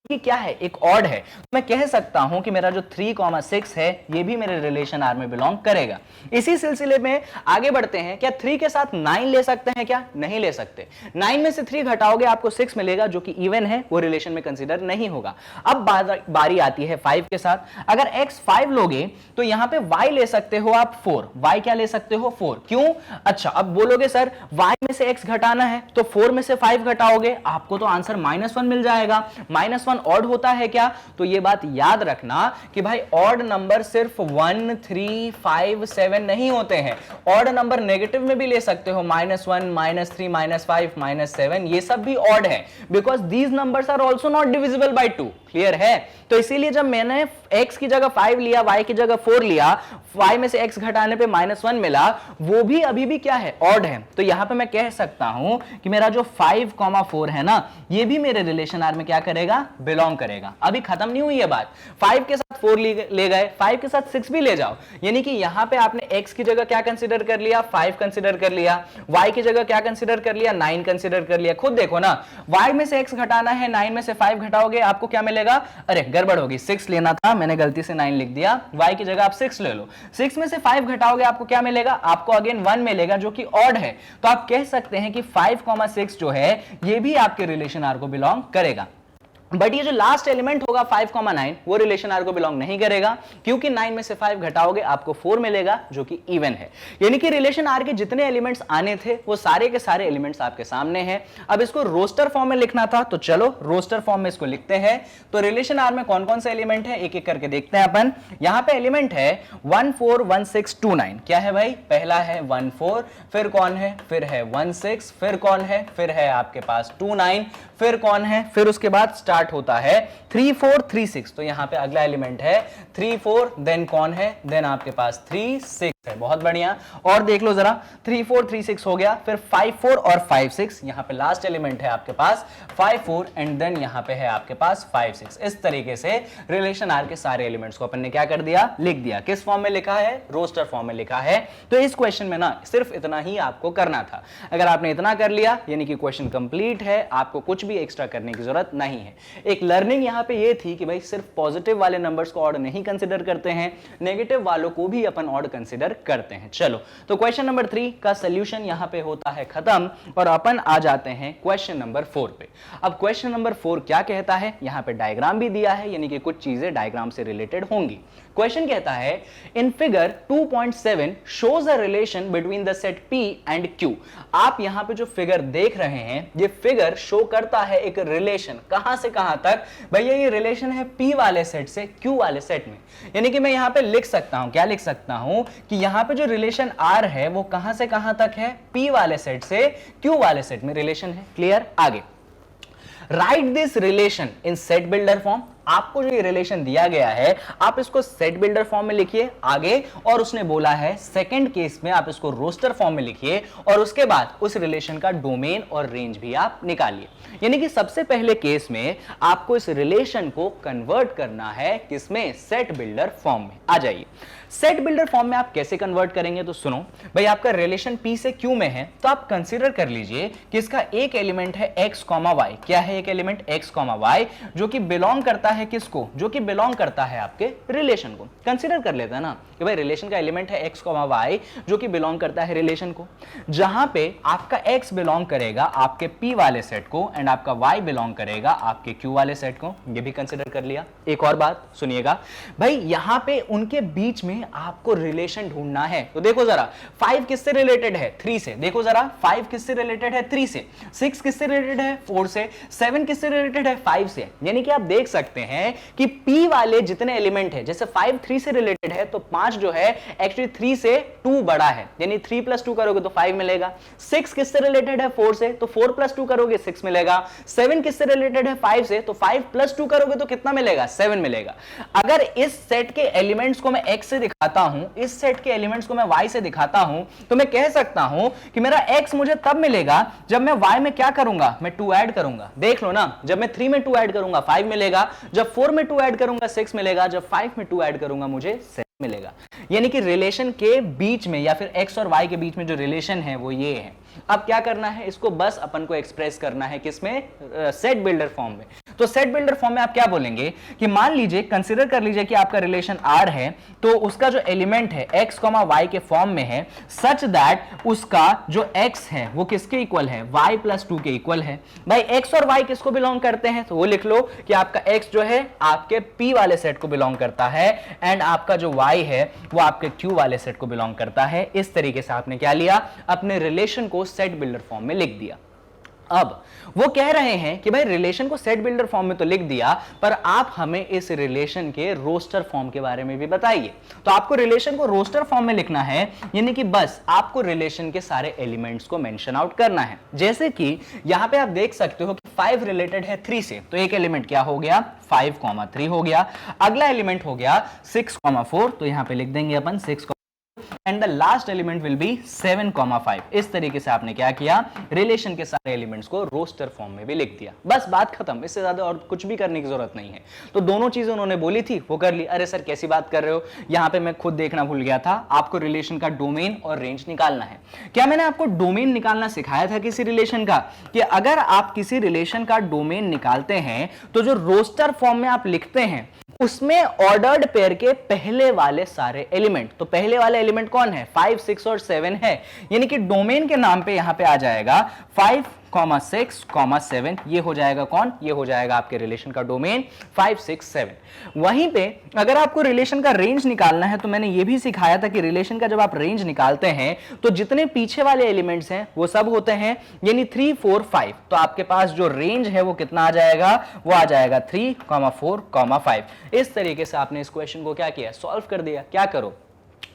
कि क्या है, एक ऑड है। तो मैं कह सकता हूं कि मेरा जो 3, 6 है ये भी मेरे रिलेशन आर में बिलोंग करेगा। इसी सिलसिले में आगे बढ़ते हैं। क्या 3 के साथ 9 ले सकते हैं क्या, नहीं ले सकते। 9 में से 3 घटाओगे आपको 6 मिलेगा जो कि इवन है, वो रिलेशन में कंसीडर नहीं होगा। अब बारी आती है 5 के साथ। अगर x 5 लोगे तो यहां पे y ले सकते हो आप 4। y क्या ले सकते हो, 4। क्यों, अच्छा अब बोलोगे सर y में से x घटाना है तो 4 में से 5 घटाओगे आपको तो आंसर -1 मिल जाएगा। -1 ऑड होता है क्या? तो ये बात याद रखना कि भाई ऑड नंबर सिर्फ 1, 3, 5, 7 नहीं होते हैं। ऑड नंबर नेगेटिव में भी ले सकते हो, -1, -3, -5, -7, ये सब भी ऑड है, because these numbers are also not divisible by 2। Clear है? तो इसीलिए जब मैंने x की जगह 5 लिया, y की जगह 4 लिया, y में से x घटाने पे -1 मिला, वो भी अभी भी क्या है? ऑड है। तो यहां पे मैं कह सकता हूं कि मेरा जो 5, 4 है ना, ये भी मेरे रिलेशन आर में क्या करेगा? बिलोंग करेगा। अभी खत्म नहीं हुई है बात। 5 के साथ 4 ले गए, 5 के साथ 6 भी ले जाओ, यानी कि यहां पे आपने x की जगह क्या कंसीडर कर लिया? 5 कंसीडर कर लिया। y की जगह क्या कंसीडर कर लिया? 9 कंसीडर कर लिया। खुद देखो ना, y में से x घटाना है, 9 में से 5 घटाओगे, आपको क्या मिलेगा? अरे गड़बड़ होगी, 6 लेना था, मैंने गलती से 9 लिख दिया। y की जगह आप 6 ले लो। 6 में से 5 घटाओगे, आपको क्या मिलेगा? आपको अगेन 1 मिलेगा, जो कि ऑड है। तो आप कह सकते हैं कि 5, 6 जो है ये भी आपके रिलेशन आर को बिलोंग करेगा। बट ये जो लास्ट एलिमेंट होगा 5, 9, वो रिलेशन आर को बिलोंग नहीं करेगा, क्योंकि 9 में से 5 घटाओगे आपको 4 मिलेगा, जो कि इवन है। यानी कि रिलेशन आर के जितने एलिमेंट्स आने थे वो सारे के सारे एलिमेंट्स आपके सामने हैं। अब इसको रोस्टर फॉर्म में लिखना था, तो चलो रोस्टर फॉर्म में इसको लिखते हैं। तो रिलेशन आर में कौन कौन से एलिमेंट है एक एक करके देखते हैं अपन। यहां पे एलिमेंट है 1, 4, 1, 6, 2, 9। क्या है भाई? पहला है 1, 4, फिर कौन है? फिर है 1, 6, फिर कौन है? फिर है आपके पास 2, 9, फिर कौन है? फिर उसके बाद स्टार्ट होता है 3, 4, 3, 6। तो यहां पे अगला एलिमेंट है 3, 4, देन कौन है? देन आपके पास 3, 6 है। बहुत बढ़िया। और देख लो जरा, 3, 4, 3, 6 हो गया, फिर 5, 4 और 5, 6। यहां पे लास्ट एलिमेंट है आपके पास 5, 4 एंड देन यहां पे है आपके पास 5, 6। इस तरीके से रिलेशन आर के सारे एलिमेंट्स को अपन ने क्या कर दिया? लिख दिया। किस फॉर्म में लिखा है? रोस्टर फॉर्म में लिखा है। तो इस क्वेश्चन में ना सिर्फ इतना ही आपको करना था। अगर आपने इतना कर लिया यानी कि क्वेश्चन कंप्लीट है, आपको कुछ भी एक्स्ट्रा करने की जरूरत नहीं है। एक लर्निंग यहां पे ये थी कि भाई सिर्फ पॉजिटिव वाले नंबर्स को ऑड नहीं कंसीडर करते हैं, नेगेटिव वालों को भी अपन ऑड कंसीडर करते हैं। चलो, तो क्वेश्चन नंबर 3 का सॉल्यूशन यहां पे होता है खत्म और अपन आ जाते हैं क्वेश्चन नंबर 4 पे। अब क्वेश्चन नंबर 4 क्या कहता है? यहां पे डायग्राम भी दिया है, यानी कि कुछ चीजें डायग्राम से रिलेटेड होंगी। क्वेश्चन कहता है in figure 2.7 shows a relation between the set P and Q। आप यहां पे जो फिगर देख रहे हैं, ये फिगर शो करता है एक रिलेशन। कहां से कहां तक? भैया ये रिलेशन है P वाले सेट से Q वाले सेट में। यानी कि मैं यहां पे लिख सकता हूं, क्या लिख सकता हूं कि यहां पे जो रिलेशन R है वो कहां से कहां तक है? P वाले सेट से Q वाले सेट में रिलेशन है। क्लियर? आगे right this relation in set builder form. आपको जो ये रिलेशन दिया गया है आप इसको सेट बिल्डर फॉर्म में लिखिए आगे, और उसने बोला है सेकंड केस में आप इसको रोस्टर फॉर्म में लिखिए, और उसके बाद उस रिलेशन का डोमेन और रेंज भी आप निकालिए। यानी कि सबसे पहले केस में आपको इस रिलेशन को कन्वर्ट करना है किसमें? सेट बिल्डर फॉर्म में। आ जाइए, सेट बिल्डर फॉर्म में आप कैसे कन्वर्ट करेंगे? तो सुनो भाई, आपका रिलेशन P से Q में है, तो आप कंसीडर कर लीजिए कि इसका एक एलिमेंट है x, y। क्या है एक एलिमेंट? x, y, जो कि बिलोंग करता है किसको? जो कि बिलोंग करता है आपके रिलेशन को। कंसीडर कर लेते हैं ना कि भाई रिलेशन का एलिमेंट है x, y, जो कि बिलोंग करता है रिलेशन को। जहां पे आपका x बिलोंग करेगा आपके P वाले सेट को एंड आपका y बिलोंग करेगा आपके Q वाले सेट को। ये भी कंसीडर कर लिया। एक और बात सुनिएगा भाई, यहां पे उनके बीच में आपको रिलेशन ढूंढना है। तो देखो जरा, 5 किससे रिलेटेड है? 3 से। देखो जरा, 5 किससे रिलेटेड है? 3 से। 6 किससे रिलेटेड है? 4 से। 7 किससे रिलेटेड है? 5 से। यानी कि आप देख सकते हैं कि P वाले जितने एलिमेंट है, जैसे 5 3 से रिलेटेड है, तो 5 जो है एक्चुअली 3 से 2 बड़ा है, यानी 3 + 2 करोगे तो 5 मिलेगा। 6 किससे रिलेटेड है? 4 से, तो 4 + 2 करोगे 6 मिलेगा। 7 किससे रिलेटेड है? 5 से, तो 5 + 2 करोगे तो कितना मिलेगा? 7 मिलेगा। अगर इस सेट के एलिमेंट्स को मैं x से दिखाता हूं, इस सेट के एलिमेंट्स को मैं y से दिखाता हूं, तो मैं कह सकता हूं कि मेरा x मुझे तब मिलेगा जब मैं y में क्या करूंगा? मैं 2 ऐड करूंगा। देख लो ना, जब मैं 3 में 2 ऐड करूंगा 5 मिलेगा, जब 4 में 2 ऐड करूंगा 6 मिलेगा, जब 5 में 2 ऐड करूंगा मुझे 7 मिलेगा। यानी कि रिलेशन के बीच में या फिर x और y के बीच में जो रिलेशन है वो ये है। अब क्या करना है? इसको बस अपन को एक्सप्रेस करना है किसमें? सेट बिल्डर फॉर्म में। तो सेट बिल्डर फॉर्म में आप क्या बोलेंगे कि मान लीजिए, कंसीडर कर लीजिए कि आपका रिलेशन R है, तो उसका जो एलिमेंट है x, y के फॉर्म में है, सच दैट उसका जो x है वो किसके इक्वल है? y + 2 के इक्वल है। भाई x और y किसको बिलोंग करते हैं? तो वो लिख लो कि आपका x जो है आपके P वाले सेट को बिलोंग करता है एंड आपका जो y है वो आपके Q वाले सेट को बिलोंग करता है। इस तरीके से आपने क्या लिया? अपने रिलेशन को सेट बिल्डर फॉर्म में लिख दिया। अब वो कह रहे हैं कि भाई रिलेशन को सेट बिल्डर फॉर्म में तो लिख दिया, पर आप हमें इस रिलेशन के रोस्टर फॉर्म के बारे में भी बताइए। तो आपको रिलेशन को रोस्टर फॉर्म में लिखना है, यानी कि बस आपको रिलेशन के सारे एलिमेंट्स को मेंशन आउट करना है। जैसे कि यहां पे आप देख सकते हो कि 5 रिलेटेड है 3 से, तो एक एलिमेंट क्या हो गया 5,3 हो गया। अगला एलिमेंट हो गया 6,4, तो यहां पे लिख देंगे अपन 6, and the last element will be 7,5। इस तरीके से आपने क्या किया, रिलेशन के सारे एलिमेंट्स को रोस्टर फॉर्म में भी लिख दिया। बस बात खत्म, इससे ज्यादा और कुछ भी करने की जरूरत नहीं है। तो दोनों चीजें उन्होंने बोली थी वो कर ली। अरे सर कैसी बात कर रहे हो, यहां पे मैं खुद देखना भूल गया था, आपको रिलेशन का डोमेन और रेंज निकालना है। क्या मैंने आपको डोमेन निकालना सिखाया था किसी रिलेशन का, कि अगर आप किसी रिलेशन का डोमेन निकालते हैं तो जो रोस्टर फॉर्म में आप लिखते हैं उसमें ऑर्डर्ड पेयर के पहले वाले सारे एलिमेंट, तो पहले वाले एलिमेंट कौन है 5, 6 और 7 है, यानी कि डोमेन के नाम पे यहां पे आ जाएगा 5, 6, 7, ये हो जाएगा कौन, ये हो जाएगा आपके रिलेशन का डोमेन 5, 6, 7। वहीं पे अगर आपको रिलेशन का रेंज निकालना है तो मैंने ये भी सिखाया था कि रिलेशन का जब आप रेंज निकालते हैं तो जितने पीछे वाले एलिमेंट्स हैं वो सब होते हैं, यानी 3, 4, 5। तो आपके पास जो रेंज है वो कितना आ जाएगा, वो आ जाएगा 3, 4, 5। इस तरीके से आपने इस क्वेश्चन को क्या किया, सॉल्व कर दिया। क्या करो,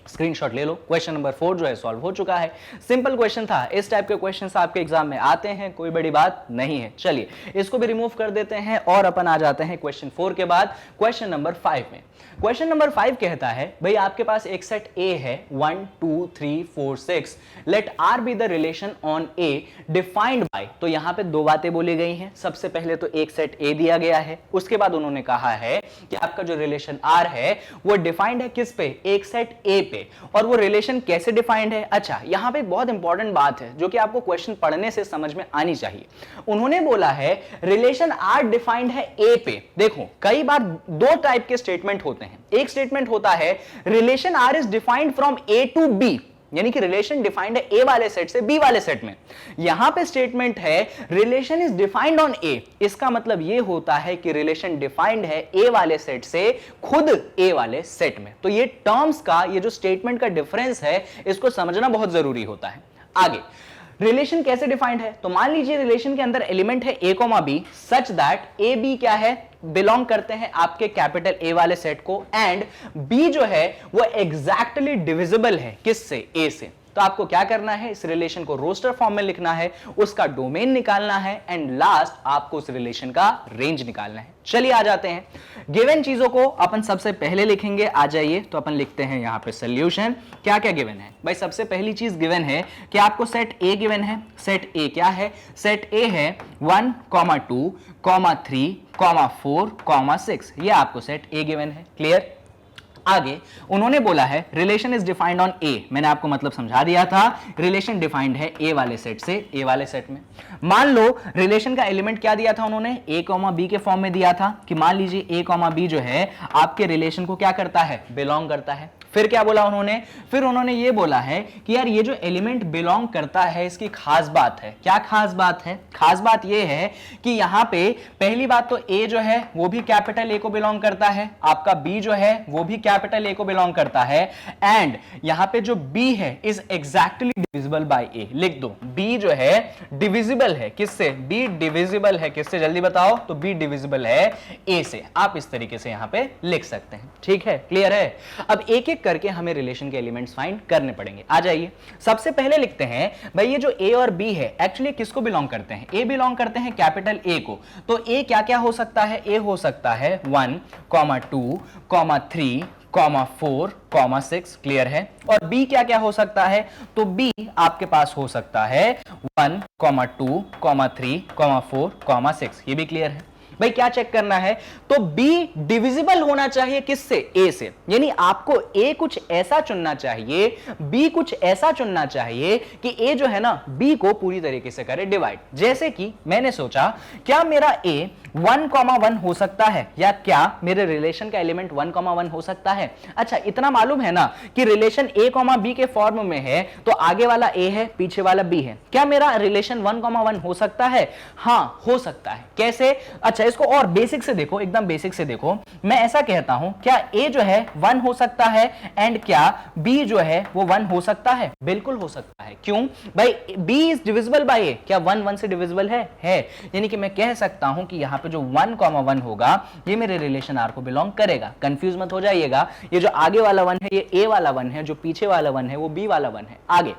स्क्रीनशॉट ले लो। क्वेश्चन नंबर 4 जो है सॉल्व हो चुका है। सिंपल क्वेश्चन था, इस टाइप के क्वेश्चंस आपके एग्जाम में आते हैं, कोई बड़ी बात नहीं है। चलिए इसको भी रिमूव कर देते हैं और अपन आ जाते हैं क्वेश्चन 4 के बाद क्वेश्चन नंबर 5 में। क्वेश्चन नंबर 5 कहता है भाई आपके पास एक सेट ए है 1, 2, 3, 4, 6, let R be the relation on A defined by. तो यहां पे दो बातें बोली गई हैं। सबसे पहले तो एक सेट ए दिया गया है, उसके बाद उन्होंने कहा है कि आपका जो रिलेशन आर है वो डिफाइंड है किस पे, एक सेट ए पे। और वो रिलेशन कैसे डिफाइंड है, अच्छा यहां पे बहुत इंपॉर्टेंट बात है जो कि आपको क्वेश्चन पढ़ने से समझ में आनी चाहिए। उन्होंने बोला है रिलेशन आर डिफाइंड है ए पे। देखो कई बार दो टाइप के स्टेटमेंट होते हैं। एक स्टेटमेंट होता है relation R is defined from A to B, यानी कि रिलेशन डिफाइंड है ए वाले सेट से बी वाले सेट में। यहां पे स्टेटमेंट है रिलेशन इज डिफाइंड ऑन ए, इसका मतलब यह होता है कि रिलेशन डिफाइंड है ए वाले सेट से खुद ए वाले सेट में। तो ये टर्म्स का, ये जो स्टेटमेंट का डिफरेंस है इसको समझना बहुत जरूरी होता है। आगे रिलेशन कैसे डिफाइंड है, तो मान लीजिए रिलेशन के अंदर एलिमेंट है A comma B such that A B क्या है, बिलोंग करते हैं आपके कैपिटल ए वाले सेट को, एंड बी जो है वो एग्जैक्टली डिविजिबल है किससे, ए से। तो आपको क्या करना है, इस रिलेशन को रोस्टर फॉर्म में लिखना है, उसका डोमेन निकालना है, एंड लास्ट आपको उस रिलेशन का रेंज निकालना है। चलिए आ जाते हैं, गिवन चीजों को अपन सबसे पहले लिखेंगे। आ जाइए, तो अपन लिखते हैं यहां पे सॉल्यूशन। क्या क्या गिवन है भाई, सबसे पहली चीज गिवन है कि आपको सेट ए गिवन है। सेट ए क्या है, सेट ए है 1, 2, 3, 4, 6, ये आपको सेट ए गिवन है। क्लियर। आगे उन्होंने बोला है रिलेशन इज डिफाइंड ऑन ए, मैंने आपको मतलब समझा दिया था, रिलेशन डिफाइंड है ए वाले सेट से ए वाले सेट में। मान लो रिलेशन का एलिमेंट क्या दिया था उन्होंने, ए कॉमा बी के फॉर्म में दिया था कि मान लीजिए ए कॉमा बी जो है आपके रिलेशन को क्या करता है, बिलोंग करता है। फिर क्या बोला उन्होंने, फिर उन्होंने ये बोला है कि यार ये जो एलिमेंट बिलोंग करता है इसकी खास बात है। क्या खास बात है, खास बात ये है कि यहां पे पहली बात तो ए जो है वो भी कैपिटल ए को बिलोंग करता है, आपका बी जो है वो भी कैपिटल ए को बिलोंग करता है, एंड यहां पे जो बी है इज एग्जैक्टली डिविजिबल बाय ए। लिख दो, बी जो है डिविजिबल है किससे, बी डिविजिबल है किससे, जल्दी बताओ, तो बी डिविजिबल है ए से। आप इस तरीके से यहां पे लिख सकते हैं। ठीक है, क्लियर है। अब एक एक करके हमें रिलेशन के एलिमेंट्स फाइंड करने पड़ेंगे। आ जाइए, सबसे पहले लिखते हैं भाई ये जो ए और बी है एक्चुअली किसको बिलोंग करते हैं, ए बिलोंग करते हैं कैपिटल ए को। तो ए क्या क्या हो सकता है, ए हो सकता है 1, 2, 3, 4, 6, क्लियर है। और बी क्या क्या हो सकता है, तो बी आपके पास हो सकता है 1, 2, 3, 4, 6, ये भी क्लियर है। भाई क्या चेक करना है, तो B डिविजिबल होना चाहिए किससे, A से, यानी आपको A कुछ ऐसा चुनना चाहिए, B कुछ ऐसा चुनना चाहिए कि A जो है ना B को पूरी तरीके से करे डिवाइड। जैसे कि मैंने सोचा क्या मेरा A 1,1 हो सकता है, या क्या मेरे रिलेशन का एलिमेंट 1,1 हो सकता है। अच्छा इतना मालूम है ना कि रिलेशन A, B के फॉर्म में है, तो आगे वाला A है पीछे वाला B है। क्या मेरा रिलेशन 1,1 हो सकता है, हाँ हो सकता है। कैसे, अच्छा अच्छा, इसको और बेसिक से देखो, एकदम बेसिक से देखो। मैं ऐसा कहता हूं, क्या ए जो है 1 हो सकता है एंड क्या बी जो है वो 1 हो सकता है? बिल्कुल हो सकता है। क्यों भाई? बी इज डिविजिबल बाय ए। क्या 1 1 से डिविजिबल है? यानी कि मैं कह सकता हूं कि यहां पे जो 1, 1 होगा ये मेरे रिलेशन आर को बिलोंग करेगा। कंफ्यूज मत हो जाइएगा, ये जो आगे वाला 1 है ये ए वाला 1 है, जो पीछे वाला 1 है वो बी वाला 1 है। आगे,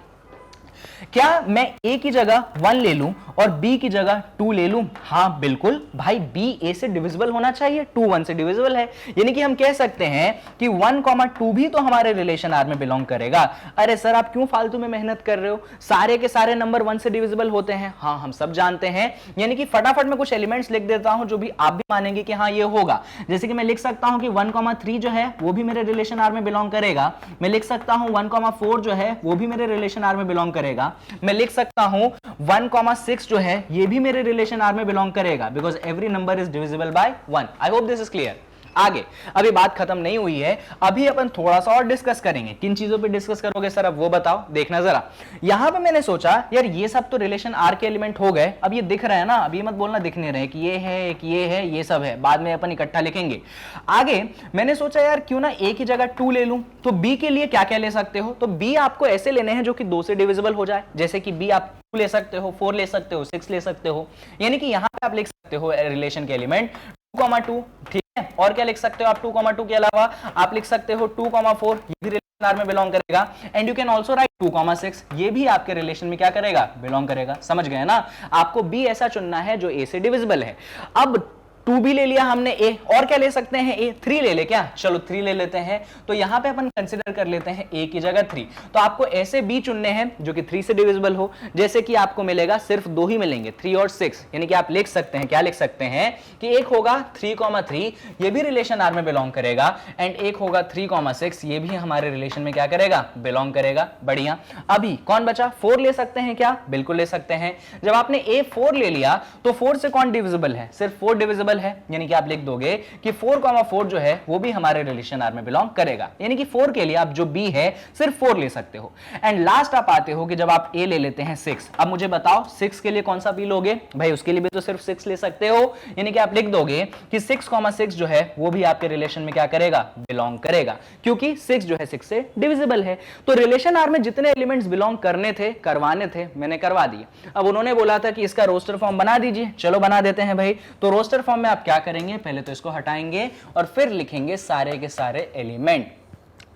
क्या मैं ए की जगह 1 ले लूं और बी की जगह 2 ले लूं? हां बिल्कुल भाई, बी ए से डिविजिबल होना चाहिए, 2 1 से डिविजिबल है। यानी कि हम कह सकते हैं कि 1, 2 भी तो हमारे रिलेशन आर में बिलोंग करेगा। अरे सर आप क्यों फालतू में मेहनत कर रहे हो, सारे के सारे नंबर 1 से डिविजिबल होते हैं। हां हम सब जानते हैं, यानी कि फटाफट मैं कुछ एलिमेंट्स लिख देता हूं जो भी आप भी मानेंगे कि हां ये होगा। जैसे कि मैं लिख सकता हूं कि 1, 3 जो है वो भी मेरे रिलेशन आर में बिलोंग करेगा। मैं लिख सकता हूं 1, 4 जो है वो भी मेरे रिलेशन आर में बिलोंग करेगा। मैं लिख सकता हूं 1, 6 जो है ये भी मेरे रिलेशन आर में बिलोंग करेगा, because every number is divisible by 1। I hope this is clear. आगे, अभी बात खत्म नहीं हुई है, अभी अपन थोड़ा सा और डिस्कस करेंगे। किन चीजों पे डिस्कस करोगे सर, अब वो बताओ, देखना जरा। यहां पे मैंने सोचा यार ये सब तो रिलेशन आर के एलिमेंट हो गए, अब ये दिख रहे हैं ना, अभी मत बोलना दिख नहीं रहे कि ये है, एक ये है, ये सब है, बाद में अपन इकट्ठा लिखेंगे। आगे मैंने सोचा यार क्यों ना ए की जगह 2 ले लूं, तो बी के लिए क्या क्या ले सकते हो? तो बी आपको ऐसे लेने हैं जो कि 2 से डिविजिबल हो जाए। जैसे कि बी आप 2 ले सकते हो, 4 ले सकते हो, 6 ले सकते हो। यानी कि यहां पे आप लिख सकते हो रिलेशन के एलिमेंट 2, 2, ठीक है। और क्या लिख सकते हो आप 2, 2 के अलावा? आप लिख सकते हो 2, 4, ये भी रिलेशन आर में बिलोंग करेगा। And you can also right 2, 6, ये भी आपके रिलेशन में क्या करेगा? बिलोंग करेगा। समझ गए ना? आपको बी ऐसा चुनना है जो ए से डिविजिबल है। अब 2 भी ले लिया हमने, ए और क्या ले सकते हैं? ए 3 ले ले क्या? चलो 3 ले लेते हैं। तो यहां पे अपन कंसीडर कर लेते हैं ए की जगह 3। तो आपको ऐसे बी चुनने हैं जो कि 3 से डिविजिबल हो। जैसे कि आपको मिलेगा, सिर्फ 2 ही मिलेंगे, 3 और 6। यानी कि आप लिख सकते हैं, क्या लिख सकते हैं कि एक होगा 3, 3, ये भी रिलेशन आर में बिलोंग करेगा। एंड एक होगा 3, 6, ये भी हमारे रिलेशन में क्या करेगा? बिलोंग करेगा। बढ़िया। अभी कौन बचा? 4 ले सकते हैं क्या? बिल्कुल ले सकते हैं। जब आपने ए 4 ले लिया तो 4 से कौन डिविजिबल है? सिर्फ 4 डिविजिबल है। यानी कि आप लिख दोगे कि 4, 4 जो है वो भी हमारे रिलेशन आर में बिलोंग करेगा। यानी कि 4 के लिए आप जो बी है सिर्फ 4 ले सकते हो। एंड लास्ट आप आते हो कि जब आप ए ले लेते हैं 6। अब मुझे बताओ 6 के लिए कौन सा बी लोगे? भाई उसके लिए भी तो सिर्फ 6 ले सकते हो। यानी कि आप लिख दोगे कि 6, 6 जो है वो भी आपके रिलेशन में क्या करेगा? बिलोंग करेगा, क्योंकि 6 जो है 6 से डिविजिबल है। तो रिलेशन आर में जितने एलिमेंट्स बिलोंग करने थे, करवाने थे, मैंने करवा दिए। अब उन्होंने बोला था कि इसका रोस्टर फॉर्म बना दीजिए, चलो बना देते हैं भाई। तो रोस्टर फॉर्म में आप क्या करेंगे? पहले तो इसको हटाएंगे और फिर लिखेंगे सारे के सारे एलिमेंट।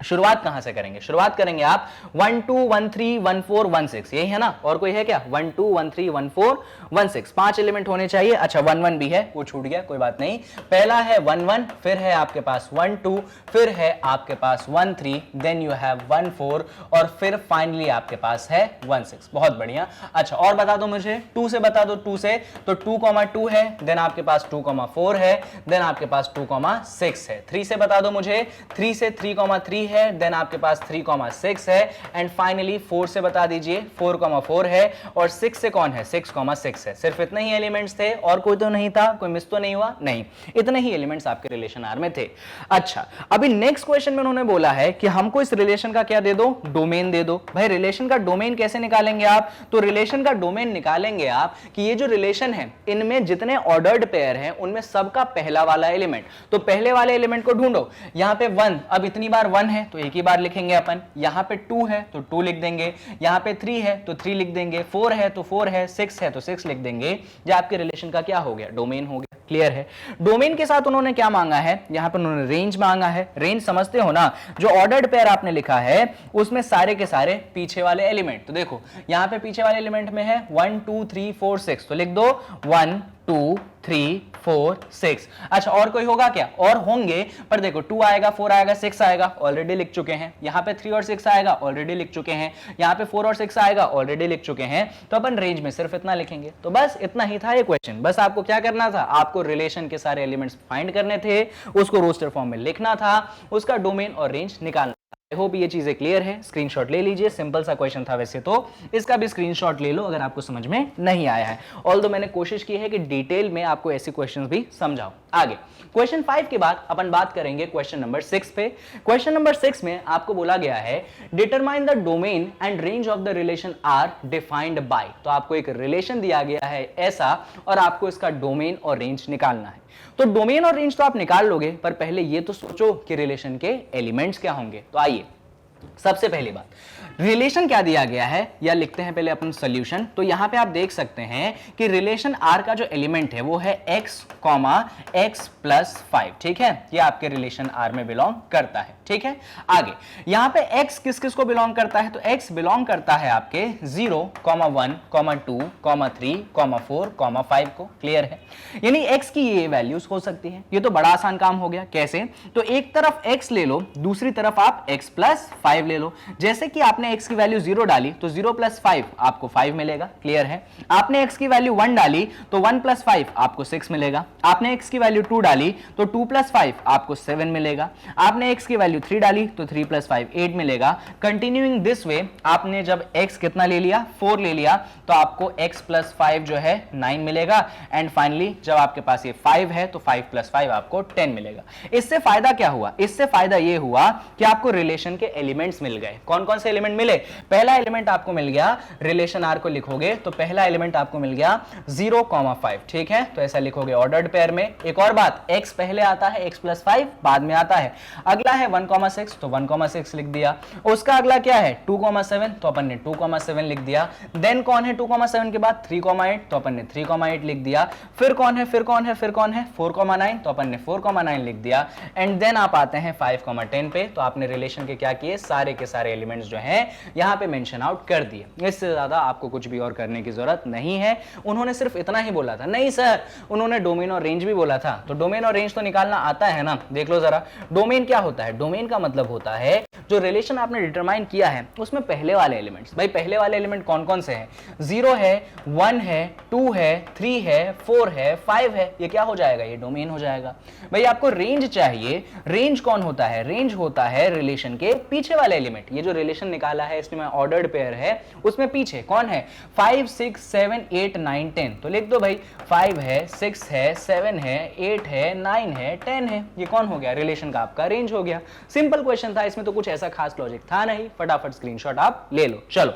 शुरुआत कहां से करेंगे? शुरुआत करेंगे आप 1 2 1 3 1 4 1 6, यही है ना? और कोई है क्या? 1 2 1 3 1 4 1 6, 5 एलिमेंट होने चाहिए। अच्छा 1 1 भी है, वो छूट गया, कोई बात नहीं। पहला है 1 1, फिर है आपके पास 1 2, फिर है आपके पास 1 3, देन यू हैव 1 4 और फिर फाइनली आपके पास है 1 6। बहुत बढ़िया। अच्छा और बता दो मुझे, 2 से बता दो। 2 से तो 2, 2 है, देन आपके पास 2, 4 है, देन आपके पास 2, 6 है। 3 से बता दो मुझे, 3 से 3, 3 है, देन आपके पास 3, 6 है। एंड फाइनली 4 से बता दीजिए, 4, 4 है, और 6 से कौन है? 6, 6 है। सिर्फ इतने ही एलिमेंट्स थे, और कोई तो नहीं था? कोई मिस तो नहीं हुआ? नहीं, इतने ही एलिमेंट्स आपके रिलेशन आर में थे। अच्छा अभी नेक्स्ट क्वेश्चन में उन्होंने बोला है कि हमको इस रिलेशन का क्या दे दो? डोमेन दे दो। भाई रिलेशन का डोमेन कैसे निकालेंगे आप? तो रिलेशन का डोमेन निकालेंगे आप कि ये जो रिलेशन है इनमें जितने ऑर्डर्ड पेयर हैं उनमें सबका पहला वाला एलिमेंट, तो पहले वाले एलिमेंट को ढूंढो। यहां पे 1, अब इतनी बार 1 है तो एक ही बार लिखेंगे अपन। यहां पे 2 है तो 2 लिख देंगे, यहां पे 3 है तो 3 लिख देंगे, 4 है तो 4 है, 6 है तो 6 लिख देंगे। जो आपके रिलेशन का क्या हो गया? डोमेन हो गया। क्लियर है? डोमेन के साथ उन्होंने क्या मांगा है? यहां पर उन्होंने रेंज मांगा है। रेंज समझते हो ना? जो ऑर्डर्ड पेयर आपने लिखा है उसमें सारे के सारे पीछे वाले एलिमेंट, तो देखो यहां पे पीछे वाले एलिमेंट में है 1 2 3 4 6, तो लिख दो 1 2 3 4 6। अच्छा और कोई होगा क्या? और होंगे, पर देखो 2 आएगा, 4 आएगा, 6 आएगा, ऑलरेडी लिख चुके हैं। यहां पे 3 और 6 आएगा, ऑलरेडी लिख चुके हैं। यहां पे 4 और 6 आएगा, ऑलरेडी लिख चुके हैं। तो अपन रेंज में सिर्फ इतना लिखेंगे। तो बस इतना ही था ये क्वेश्चन। बस आपको क्या करना था? आपको रिलेशन के सारे एलिमेंट्स फाइंड करने थे, उसको रोस्टर फॉर्म में लिखना था, उसका डोमेन और रेंज निकालना था। आई होप ये चीजें क्लियर है। स्क्रीनशॉट ले लीजिए, सिंपल सा क्वेश्चन था वैसे तो, इसका भी स्क्रीनशॉट ले लो अगर आपको समझ में नहीं आया है। ऑल्दो मैंने कोशिश की है कि डिटेल में आपको ऐसे क्वेश्चंस भी समझाऊं। आगे क्वेश्चन 5 के बाद अपन बात करेंगे क्वेश्चन नंबर 6 पे। क्वेश्चन नंबर 6 में आपको बोला गया है determine the domain and range of the relation R defined by. तो आपको एक रिलेशन दिया गया है ऐसा, और आपको इसका डोमेन और रेंज निकालना है। तो डोमेन और रेंज तो आप निकाल लोगे, पर पहले ये तो सोचो कि रिलेशन के एलिमेंट्स क्या होंगे। तो आइए, सबसे पहली बात, रिलेशन क्या दिया गया है या लिखते हैं पहले अपन सॉल्यूशन। तो यहां पे आप देख सकते हैं कि रिलेशन आर का जो एलिमेंट है वो है x, x प्लस 5। ठीक है, ये आपके रिलेशन आर में बिलोंग करता है। ठीक है, आगे यहां पे x किस किस को बिलोंग करता है, तो x बिलोंग करता है आपके 0, 1, 2, 3, 4, 5 को। क्लियर है, यानी x की ये वैल्यूज हो सकती है। ये तो बड़ा आसान काम हो गया। कैसे, तो एक तरफ x ले लो, दूसरी तरफ आप x प्लस 5 ले लो। जैसे कि आपने x की वैल्यू 0 डाली तो 0 प्लस 5 आपको 5 मिलेगा। क्लियर है, आपने x की वैल्यू 1 डाली तो 1 प्लस 5 आपको 6 मिलेगा। आपने x की वैल्यू 2 डाली तो 2 प्लस 5 आपको 7 मिलेगा। आपने x की वैल्यू 3 डाली तो 3 प्लस 5 8 मिलेगा। कंटिन्यूइंग दिस वे, आपने जब x कितना ले लिया, 4 ले लिया, तो आपको x प्लस 5 जो है 9 मिलेगा। एंड फाइनली जब आपके पास ये 5 है तो 5 प्लस 5 आपको 10 मिलेगा। इससे फायदा क्या हुआ, इससे फायदा ये हुआ कि आपको रिलेशन के एलिमेंट्स मिल गए। कौन कौन से एलिमेंट मिले, पहला एलिमेंट आपको मिल गया, रिलेशन आर को लिखोगे तो पहला एलिमेंट आपको मिल गया 0, 5। ठीक है, तो ऐसा लिखोगे ऑर्डर्ड पेयर में। एक और बात, x पहले आता है, x प्लस 5 बाद में आता है। अगला है 1, 6 तो 1, 6 लिख दिया। उसका अगला क्या है 2, 7 तो अपन ने 2, 7 लिख दिया। देन कौन है 2, 7 के बाद 3, 8 तो अपन ने 3, 8 लिख दिया। फिर कौन है 4, 9 तो अपन ने 4, 9 लिख दिया। एंड देन आप आते हैं 5, 10 पे। तो आपने रिलेशन के क्या किए, सारे के सारे एलिमेंट्स जो हैं यहां पे मेंशन आउट कर दिए। इससे ज्यादा आपको कुछ भी और करने की जरूरत नहीं है। उन्होंने सिर्फ इतना ही बोला था, नहीं सर उन्होंने डोमेन और रेंज भी बोला था। तो डोमेन और रेंज तो निकालना आता है ना, देख लो जरा। डोमेन क्या होता है, डोमेन का मतलब होता है जो रिलेशन आपने डिटरमाइन किया है उसमें पहले वाले एलिमेंट्स। भाई पहले वाले एलिमेंट कौन कौन से हैं, 0 है, 1 है, 2 है, 3 है, 4 है, 5 है, ये क्या हो जाएगा, ये डोमेन हो जाएगा। भाई आपको रेंज चाहिए, रेंज कौन होता है, रेंज होता है रिलेशन के पीछे वाले एलिमेंट। ये जो रिलेशन निकाला है इसमें ऑर्डर्ड पेयर है, उसमें पीछे कौन है, 5, 6, 7, 8, 9, 10। तो लिख दो भाई 5 है, 6 है, 7 है, 8 है, 9 है, 10 है। ये कौन हो गया, रिलेशन का आपका रेंज हो गया। सिंपल क्वेश्चन था, इसमें तो कुछ ऐसा खास लॉजिक था नहीं। फटाफट स्क्रीनशॉट आप ले लो। चलो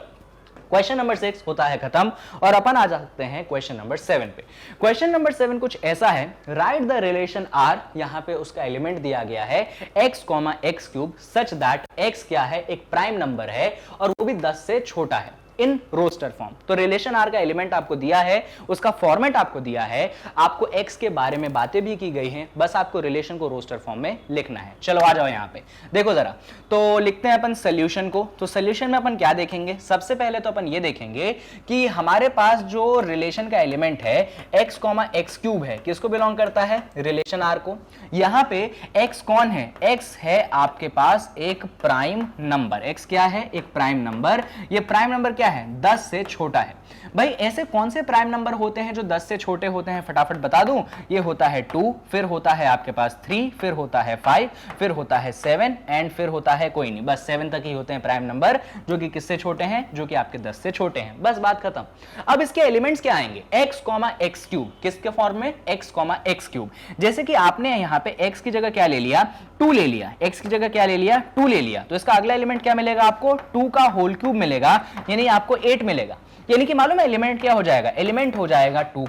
क्वेश्चन नंबर 6 होता है खत्म और अपन आ जाते हैं क्वेश्चन नंबर 7 पे। क्वेश्चन नंबर 7 कुछ ऐसा है, राइट द रिलेशन आर, यहां पे उसका एलिमेंट दिया गया है x, x³ such that x क्या है, एक प्राइम नंबर है और वो भी 10 से छोटा है इन रोस्टर फॉर्म। तो रिलेशन आर का एलिमेंट आपको दिया है, उसका फॉर्मेट आपको दिया है, आपको x के बारे में बातें भी की गई हैं, बस आपको रिलेशन को रोस्टर फॉर्म में लिखना है। चलो आ जाओ यहां पे, देखो जरा। तो लिखते हैं अपन सोल्यूशन को। तो सोल्यूशन में अपन क्या देखेंगे, सबसे पहले तो अपन ये देखेंगे कि हमारे पास जो रिलेशन का एलिमेंट है x, x³ है, किसको बिलोंग करता है, रिलेशन आर को। यहां पे x कौन है, x है आपके पास एक प्राइम नंबर। x क्या है, एक प्राइम नंबर। ये प्राइम नंबर क्या है, 10 से छोटा है। भाई ऐसे कौन से प्राइम नंबर होते हैं जो 10 से छोटे होते हैं, फटाफट बता दूं। ये होता है 2, फिर होता है आपके पास 3, फिर होता है 5, फिर होता है 7 एंड फिर होता है कोई नहीं, बस 7 तक ही होते हैं प्राइम नंबर जो कि किससे छोटे हैं, जो कि आपके 10 से छोटे हैं। बस बात खत्म। अब इसके एलिमेंट्स क्या आएंगे, x, x³। किसके फॉर्म में, x, x³। जैसे कि आपने यहां पे x की जगह क्या ले लिया, 2 ले लिया, x की जगह क्या ले लिया, 2 ले लिया, तो इसका अगला एलिमेंट क्या मिलेगा आपको, 2 का होल क्यूब मिलेगा, यानी आपको 8 मिलेगा। यानी कि मालूम है एलिमेंट क्या हो जाएगा, एलिमेंट हो जाएगा 2,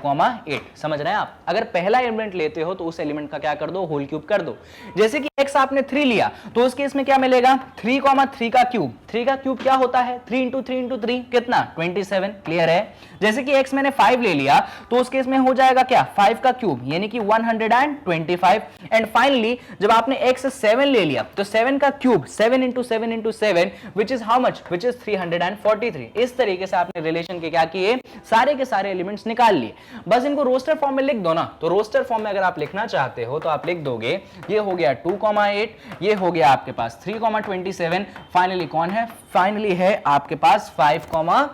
8। समझ रहे हैं आप, अगर पहला एलिमेंट लेते हो तो उस एलिमेंट का क्या कर दो, होल क्यूब कर दो। जैसे कि x आपने 3 लिया तो उस केस में क्या मिलेगा, 3, 3 का क्यूब। 3 का क्यूब क्या होता है, 3 × 3 × 3 कितना, 27। क्लियर है। जैसे कि x मैंने 5 ले लिया तो उस केस में हो जाएगा क्या, 5 का क्यूब यानी कि 125। एंड फाइनली जब आपने x 7 ले लिया तो 7 का cube 7 × 7 × 7 which is how much, which is 343। इस तरीके से आपने रिलेशन के क्या किए, सारे के सारे एलिमेंट्स निकाल लिए। बस इनको रोस्टर फॉर्म में लिख दो ना। तो रोस्टर फॉर्म में अगर आप लिखना चाहते हो तो आप लिख दोगे, ये हो गया 2, 8, ये हो गया आपके पास 3, 27। फाइनली कौन है, फाइनली है आपके पास 5,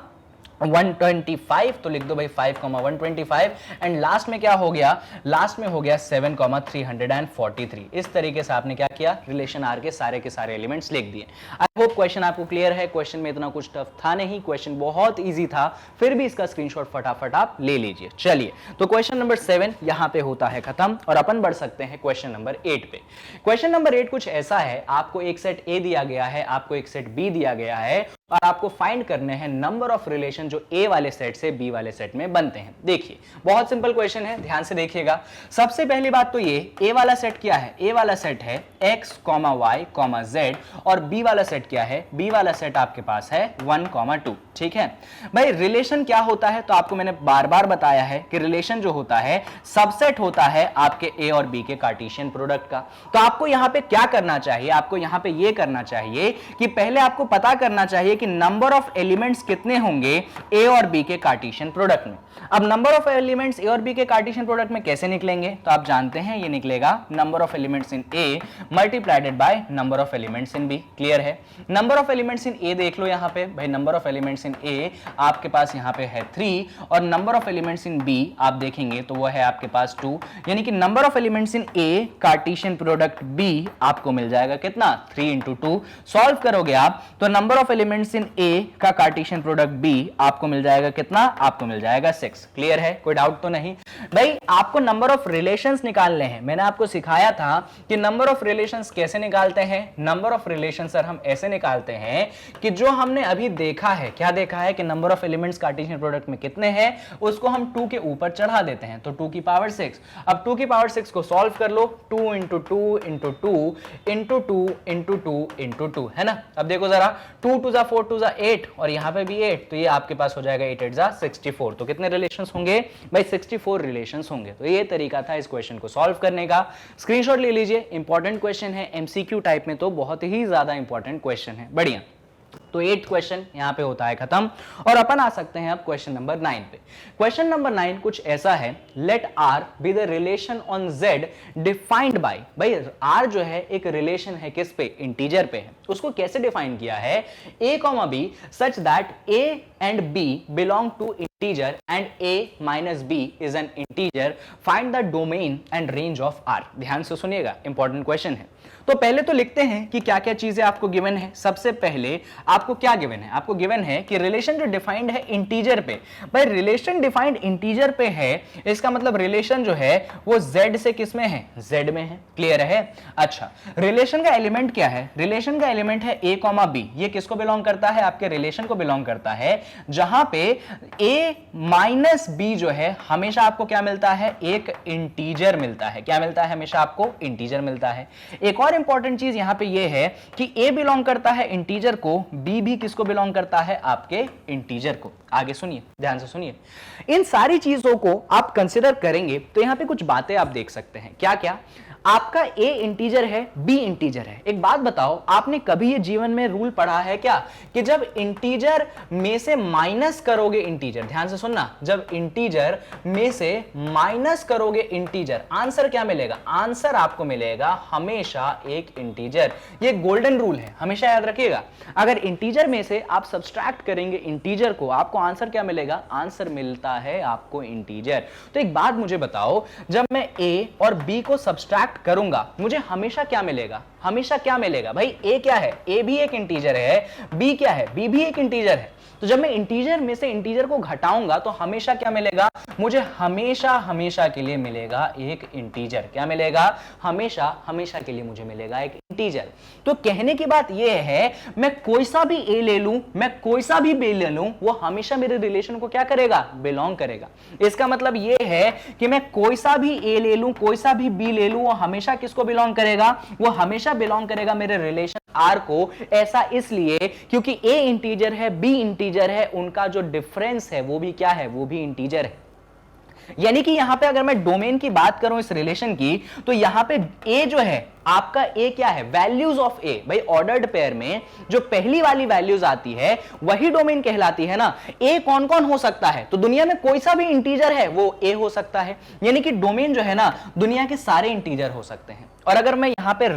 125, तो लिख दो भाई 5,125 एंड लास्ट में क्या हो गया, लास्ट में हो गया 7,343। इस तरीके से आपने क्या किया, रिलेशन आर के सारे एलिमेंट्स लिख दिए। आई होप क्वेश्चन आपको क्लियर है। क्वेश्चन में इतना कुछ टफ था नहीं, क्वेश्चन बहुत इजी था, फिर भी इसका स्क्रीनशॉट फटाफट आप ले लीजिए। चलिए, तो क्वेश्चन नंबर 7 यहां पे होता है खत्म और अपन बढ़ सकते हैं क्वेश्चन नंबर 8 पे। क्वेश्चन नंबर 8 कुछ ऐसा है, आपको एक सेट ए दिया गया है, आपको एक सेट बी दिया गया है और आपको फाइंड करने हैं नंबर ऑफ रिलेशन जो ए वाले सेट से बी वाले सेट में बनते हैं। देखिए, बहुत सिंपल क्वेश्चन है, ध्यान से देखिएगा। सबसे पहली बात तो ये, ए वाला सेट क्या है, ए वाला सेट है x, y, z और बी वाला सेट क्या है, बी वाला सेट आपके पास है 1, 2। ठीक है भाई, रिलेशन क्या होता है, तो आपको मैंने बार बार बताया है कि रिलेशन जो होता है सबसेट होता है आपके ए और बी के कार्टेशियन प्रोडक्ट का। तो आपको यहां पे क्या करना चाहिए, आपको यहां पे ये करना चाहिए कि पहले आपको पता करना चाहिए कि नंबर ऑफ एलिमेंट्स कितने होंगे ए और बी के कार्टेशियन प्रोडक्ट में। अब नंबर ऑफ एलिमेंट्स ए और बी के कार्टेशियन प्रोडक्ट में कैसे निकलेंगे, तो आप जानते हैं ये निकलेगा number of elements in A multiplied by number of elements in B. Clear है, number of elements in A देख लो यहां पे भाई, number of elements in A आपके पास यहां पे है 3 और number of elements in B आप देखेंगे तो वो है आपके पास 2, यानी कि number of elements in A Cartesian product B आपको मिल जाएगा कितना, 3 × 2। सॉल्व करोगे आप तो नंबर ऑफ एलिमेंट्स इन ए का कार्टेशियन प्रोडक्ट बी आपको मिल जाएगा कितना, आपको मिल जाएगा 6। क्लियर है, कोई डाउट तो नहीं भाई। आपको नंबर ऑफ रिलेशंस निकालने हैं, मैंने आपको सिखाया था कि नंबर ऑफ रिलेशंस कैसे निकालते हैं। नंबर ऑफ रिलेशन सर हम ऐसे निकालते हैं कि जो हमने अभी देखा है, क्या देखा है कि number of elements Cartesian product में कितने हैं उसको हम 2 के ऊपर चढ़ा देते हैं, तो 2 की पावर 6। अब 2 की पावर 6 को सॉल्व कर लो, 2 × 2 × 2 × 2 × 2 × 2 है ना। अब देखो जरा, 2 × 2 = 4, 2 × 8 और यहां पे भी 8, तो ये आपके पास हो जाएगा 8 × 8 = 64। तो कितने रिलेशंस होंगे भाई, 64 रिलेशंस होंगे। तो ये तरीका था इस क्वेश्चन को सॉल्व करने का। स्क्रीनशॉट ले लीजिए, इंपॉर्टेंट क्वेश्चन है, एमसीक्यू टाइप में तो बहुत ही ज्यादा इंपॉर्टेंट क्वेश्चन है। बढ़िया, तो 8 क्वेश्चन यहां पे होता है खत्म और अपन आ सकते हैं अब क्वेश्चन नंबर 9 पे। क्वेश्चन नंबर 9 कुछ ऐसा है, let R be the relation on Z defined by, भाई आर जो है एक रिलेशन है किस पे, इंटीजर पे है। उसको कैसे डिफाइन किया है, a, b such that a and b belong to integer and a minus b is an integer, find the domain and range of r। ध्यान से सुनिएगा, इंपॉर्टेंट क्वेश्चन है। तो पहले तो लिखते हैं कि क्या क्या चीजें आपको गिवन है। सबसे पहले आपको क्या गिवन है, आपको गिवन है कि रिलेशन जो डिफाइंड है इंटीजर पे। भाई रिलेशन डिफाइंड इंटीजर पे है, इसका मतलब रिलेशन जो है वो z से किस में है, z में है। क्लियर है, अच्छा रिलेशन का एलिमेंट क्या है, रिलेशन का एलिमेंट है a, b। ये किसको बिलोंग करता है, आपके रिलेशन को बिलोंग करता है, जहां पे a माइनस b जो है हमेशा आपको क्या मिलता है, एक इंटीजर मिलता है। क्या मिलता है, हमेशा आपको इंटीजर मिलता है। एक और इंपॉर्टेंट चीज यहां पे ये है कि a बिलोंग करता है इंटीजर को, b भी किसको बिलोंग करता है, आपके इंटीजर को। आगे सुनिए, ध्यान से सुनिए, इन सारी चीजों को आप कंसीडर करेंगे तो यहां पे कुछ बातें आप देख सकते हैं। क्या क्या, आपका a इंटीजर है, b इंटीजर है। एक बात बताओ, आपने कभी ये जीवन में रूल पढ़ा है क्या कि जब इंटीजर में से माइनस करोगे इंटीजर, ध्यान से सुनना, जब इंटीजर में से माइनस करोगे इंटीजर, आंसर क्या मिलेगा, आंसर आपको मिलेगा हमेशा एक इंटीजर। ये गोल्डन रूल है, हमेशा याद रखिएगा। अगर इंटीजर में से आप सब्सट्रैक्ट करेंगे इंटीजर को, आपको आंसर क्या मिलेगा, आंसर मिलता है आपको इंटीजर। तो एक बात मुझे बताओ, जब मैं a और b को सब्सट्रैक्ट करूंगा मुझे हमेशा क्या मिलेगा, हमेशा क्या मिलेगा भाई, a क्या है, a भी एक इंटीजर है, b क्या है, b भी एक इंटीजर है। तो जब मैं इंटीजर में से इंटीजर को घटाऊंगा तो हमेशा क्या मिलेगा, मुझे हमेशा हमेशा के लिए मिलेगा एक इंटीजर। क्या मिलेगा, हमेशा हमेशा के लिए मुझे मिलेगा एक इंटीजर। तो कहने की बात यह है, मैं कोई सा भी a ले लूं, मैं कोई सा भी b ले लूं, वो हमेशा मेरे रिलेशन को क्या करेगा, बिलोंग करेगा। इसका मतलब यह है कि मैं कोई सा भी a ले लूं, कोई सा भी b ले लूं, वो हमेशा किसको बिलोंग करेगा, वो हमेशा बिलोंग करेगा मेरे रिलेशन r को। ऐसा इसलिए क्योंकि a इंटीजर है, b इंटीजर है, उनका जो डिफरेंस है वो भी क्या है, वो भी इंटीजर है। यानी कि यहां पे अगर मैं डोमेन की बात करूं इस रिलेशन की, तो यहां पे a जो है आपका ए क्या है, वैल्यूज ऑफ ए। भाई ऑर्डर्ड पेयर में जो पहली वाली वैल्यूज आती है वही डोमेन कहलाती है ना। ए कौन कौन हो सकता है, तो दुनिया में कोई सा भी इंटीजर है वो ए हो सकता है, यानी कि डोमेन जो है ना दुनिया के सारे इंटीजर हो सकते हैं। और अगर मैं यहां पे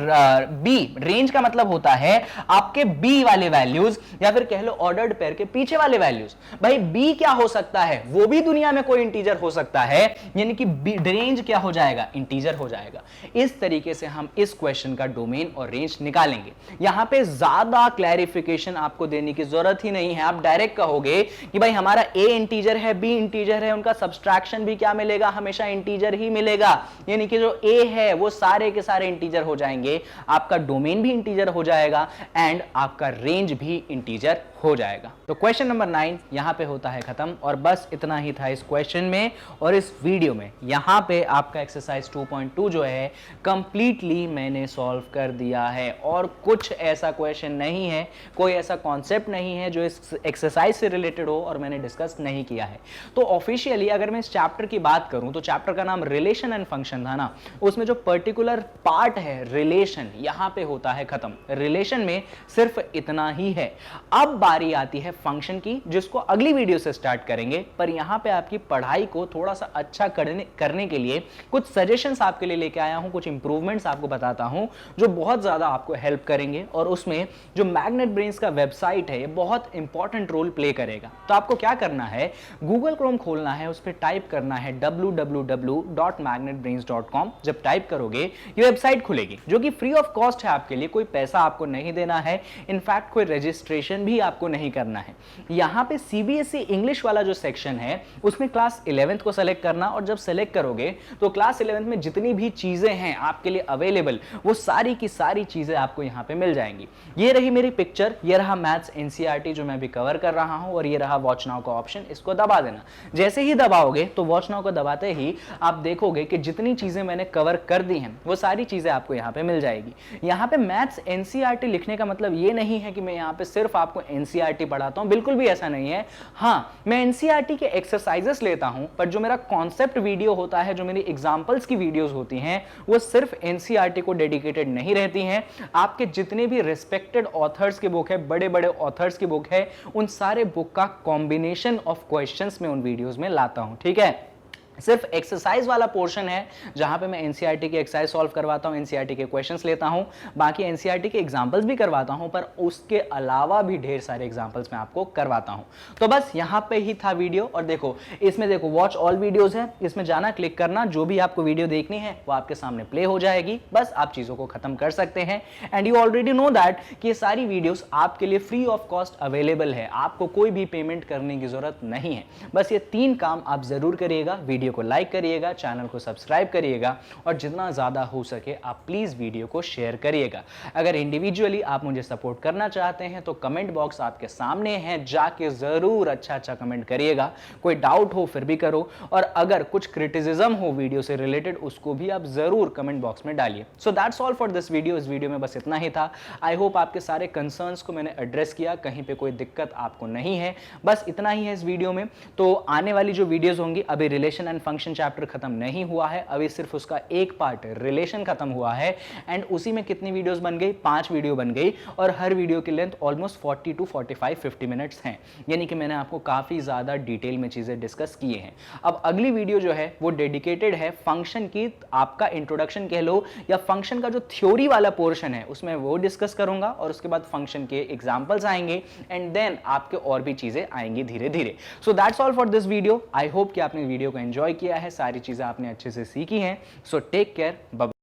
बी, रेंज का मतलब होता है आपके बी वाले वैल्यूज या फिर कह लो ऑर्डर्ड पेयर के पीछे वाले वैल्यूज। भाई बी क्या हो सकता है, वो भी दुनिया में कोई इंटीजर हो सकता है, यानी कि रेंज क्या हो जाएगा, इंटीजर हो जाएगा। इस तरीके से हम इस क्वेश्चन का डोमेन और रेंज निकालेंगे। यहां पे ज्यादा क्लैरिफिकेशन आपको देने की जरूरत ही नहीं है। आप डायरेक्ट कहोगे कि भाई हमारा ए इंटीजर है, बी इंटीजर है, उनका सब्सट्रैक्शन भी क्या मिलेगा, हमेशा इंटीजर ही मिलेगा, यानी कि जो ए है वो सारे के सारे इंटीजर हो जाएंगे, आपका डोमेन भी इंटीजर हो जाएगा एंड आपका रेंज भी इंटीजर हो जाएगा। तो क्वेश्चन नंबर 9 यहां पे होता है खत्म। और बस इतना ही था इस क्वेश्चन में और इस वीडियो में। यहां पे आपका एक्सरसाइज 2.2 जो है कंप्लीटली मैंने सॉल्व कर दिया है और कुछ ऐसा क्वेश्चन नहीं है, कोई ऐसा कॉन्सेप्ट नहीं है जो इस एक्सरसाइज से रिलेटेड हो और मैंने डिस्कस नहीं किया है। तो ऑफिशियली अगर मैं इस चैप्टर की बात करूं तो चैप्टर का नाम रिलेशन एंड फंक्शन था ना, उसमें जो पर्टिकुलर पार्ट है रिलेशन यहां पे होता है खत्म। रिलेशन में सिर्फ इतना ही है। अब बारी आती है फंक्शन की, जिसको अगली वीडियो से स्टार्ट करेंगे। पर यहां पे आपकी पढ़ाई को थोड़ा सा अच्छा करने के लिए कुछ सजेशंस आपके लिए लेके आया हूं, कुछ इंप्रूवमेंट्स आपको बताता हूं जो बहुत ज्यादा आपको हेल्प करेंगे। और उसमें जो मैग्नेट ब्रेन्स का वेबसाइट है ये बहुत इंपॉर्टेंट रोल प्ले करेगा। तो आपको क्या करना है, गूगल क्रोम खोलना है, उस पर टाइप करना है www.magnetbrains.com। जब टाइप करोगे ये वेबसाइट खुलेगी जो कि फ्री ऑफ कॉस्ट है आपके लिए, कोई पैसा आपको नहीं देना है, इनफैक्ट कोई रजिस्ट्रेशन भी आपको नहीं करना है। यहां पे सीबीएसई इंग्लिश वाला जो सेक्शन है उसमें क्लास 11th को सेलेक्ट करना, और जब सेलेक्ट करोगे तो क्लास 11th में जितनी भी चीजें हैं आपके लिए अवेलेबल वो सारी की सारी चीजें आपको यहां पे मिल जाएंगी। ये रही मेरी पिक्चर, ये रहा मैथ्स एनसीईआरटी जो मैं भी कवर कर रहा हूं, और ये रहा वॉच नाउ का ऑप्शन, इसको दबा देना। जैसे ही दबाओगे तो वॉच नाउ को दबाते ही आप देखोगे कि जितनी चीजें मैंने कवर कर दी हैं वो सारी चीजें आपको यहां पे मिल जाएगी। यहां पे मैथ्स एनसीईआरटी लिखने का मतलब ये नहीं है कि मैं यहां पे सिर्फ आपको एनसीईआरटी पढ़ाता हूं, बिल्कुल भी ऐसा नहीं है। हां, मैं एनसीईआरटी के एक्सरसाइजेस लेता हूं, पर जो मेरा कॉन्सेप्ट वीडियो होता है, जो मेरी एग्जांपल्स की वीडियोस होती हैं, वो सिर्फ एनसीईआरटी को डेडिकेटेड नहीं रहती हैं। आपके जितने भी रिस्पेक्टेड ऑथर्स की बुक है, बड़े बड़े ऑथर्स की बुक है, उन सारे बुक का कॉम्बिनेशन ऑफ क्वेश्चंस में उन वीडियोस में लाता हूं। ठीक है, सिर्फ एक्सरसाइज वाला पोर्शन है जहां पे मैं एनसीईआरटी के एक्सरसाइज सॉल्व करवाता हूं, एनसीईआरटी के क्वेश्चंस लेता हूं, बाकी एनसीईआरटी के एग्जांपल्स भी करवाता हूं, पर उसके अलावा भी ढेर सारे एग्जांपल्स मैं आपको करवाता हूं। तो बस यहां पे ही था वीडियो। और देखो इसमें देखो वॉच ऑल वीडियोस है, इसमें जाना, क्लिक करना, जो भी आपको वीडियो देखनी है वो आपके सामने प्ले हो जाएगी। बस आप चीजों को खत्म कर सकते हैं। And you already know that कि ये सारी वीडियोस आपके लिए फ्री ऑफ कॉस्ट अवेलेबल है, आपको कोई भी पेमेंट करने की जरूरत नहीं है। बस ये 3 काम आप जरूर करिएगा, वीडियो को लाइक करिएगा, चैनल को सब्सक्राइब करिएगा, और जितना ज्यादा हो सके आप प्लीज वीडियो को शेयर करिएगा। अगर इंडिविजुअली आप मुझे सपोर्ट करना चाहते हैं तो कमेंट बॉक्स आपके सामने है, जाके जरूर अच्छा अच्छा कमेंट करिएगा। कोई डाउट हो फिर भी करो, और अगर कुछ क्रिटिसिज्म हो वीडियो से रिलेटेड उसको भी आप जरूर कमेंट बॉक्स में डालिए। So that's all for this video. इस वीडियो में बस इतना ही था। आई होप आपके सारे कंसर्न्स को मैंने एड्रेस किया, कहीं पे कोई दिक्कत आपको नहीं है। बस इतना ही है इस वीडियो में। तो आने वाली जो वीडियोस होंगी, अभी रिलेशन एंड फंक्शन चैप्टर खत्म नहीं हुआ है, अभी सिर्फ उसका एक पार्ट रिलेशन खत्म हुआ है। एंड उसी में कितनी वीडियोस बन गई, 5 वीडियो बन गई, और हर वीडियो की लेंथ ऑलमोस्ट 40 to 45-50 मिनट्स हैं, यानी कि मैंने आपको काफी ज्यादा डिटेल में चीजें डिस्कस किए हैं। अब अगली वीडियो जो है वो डेडिकेटेड है फंक्शन की, आपका इंट्रोडक्शन कह लो, या फंक्शन का जो थ्योरी वाला पोर्शन है उसमें वो डिस्कस करूंगा, और उसके बाद फंक्शन के एग्जांपल्स आएंगे, एंड देन आपके और भी चीजें आएंगी धीरे धीरे। So that's all for this video. I hope कि आपने वीडियो को एंजॉय किया है, सारी चीजें आपने अच्छे से सीखी हैं। So take care, bye.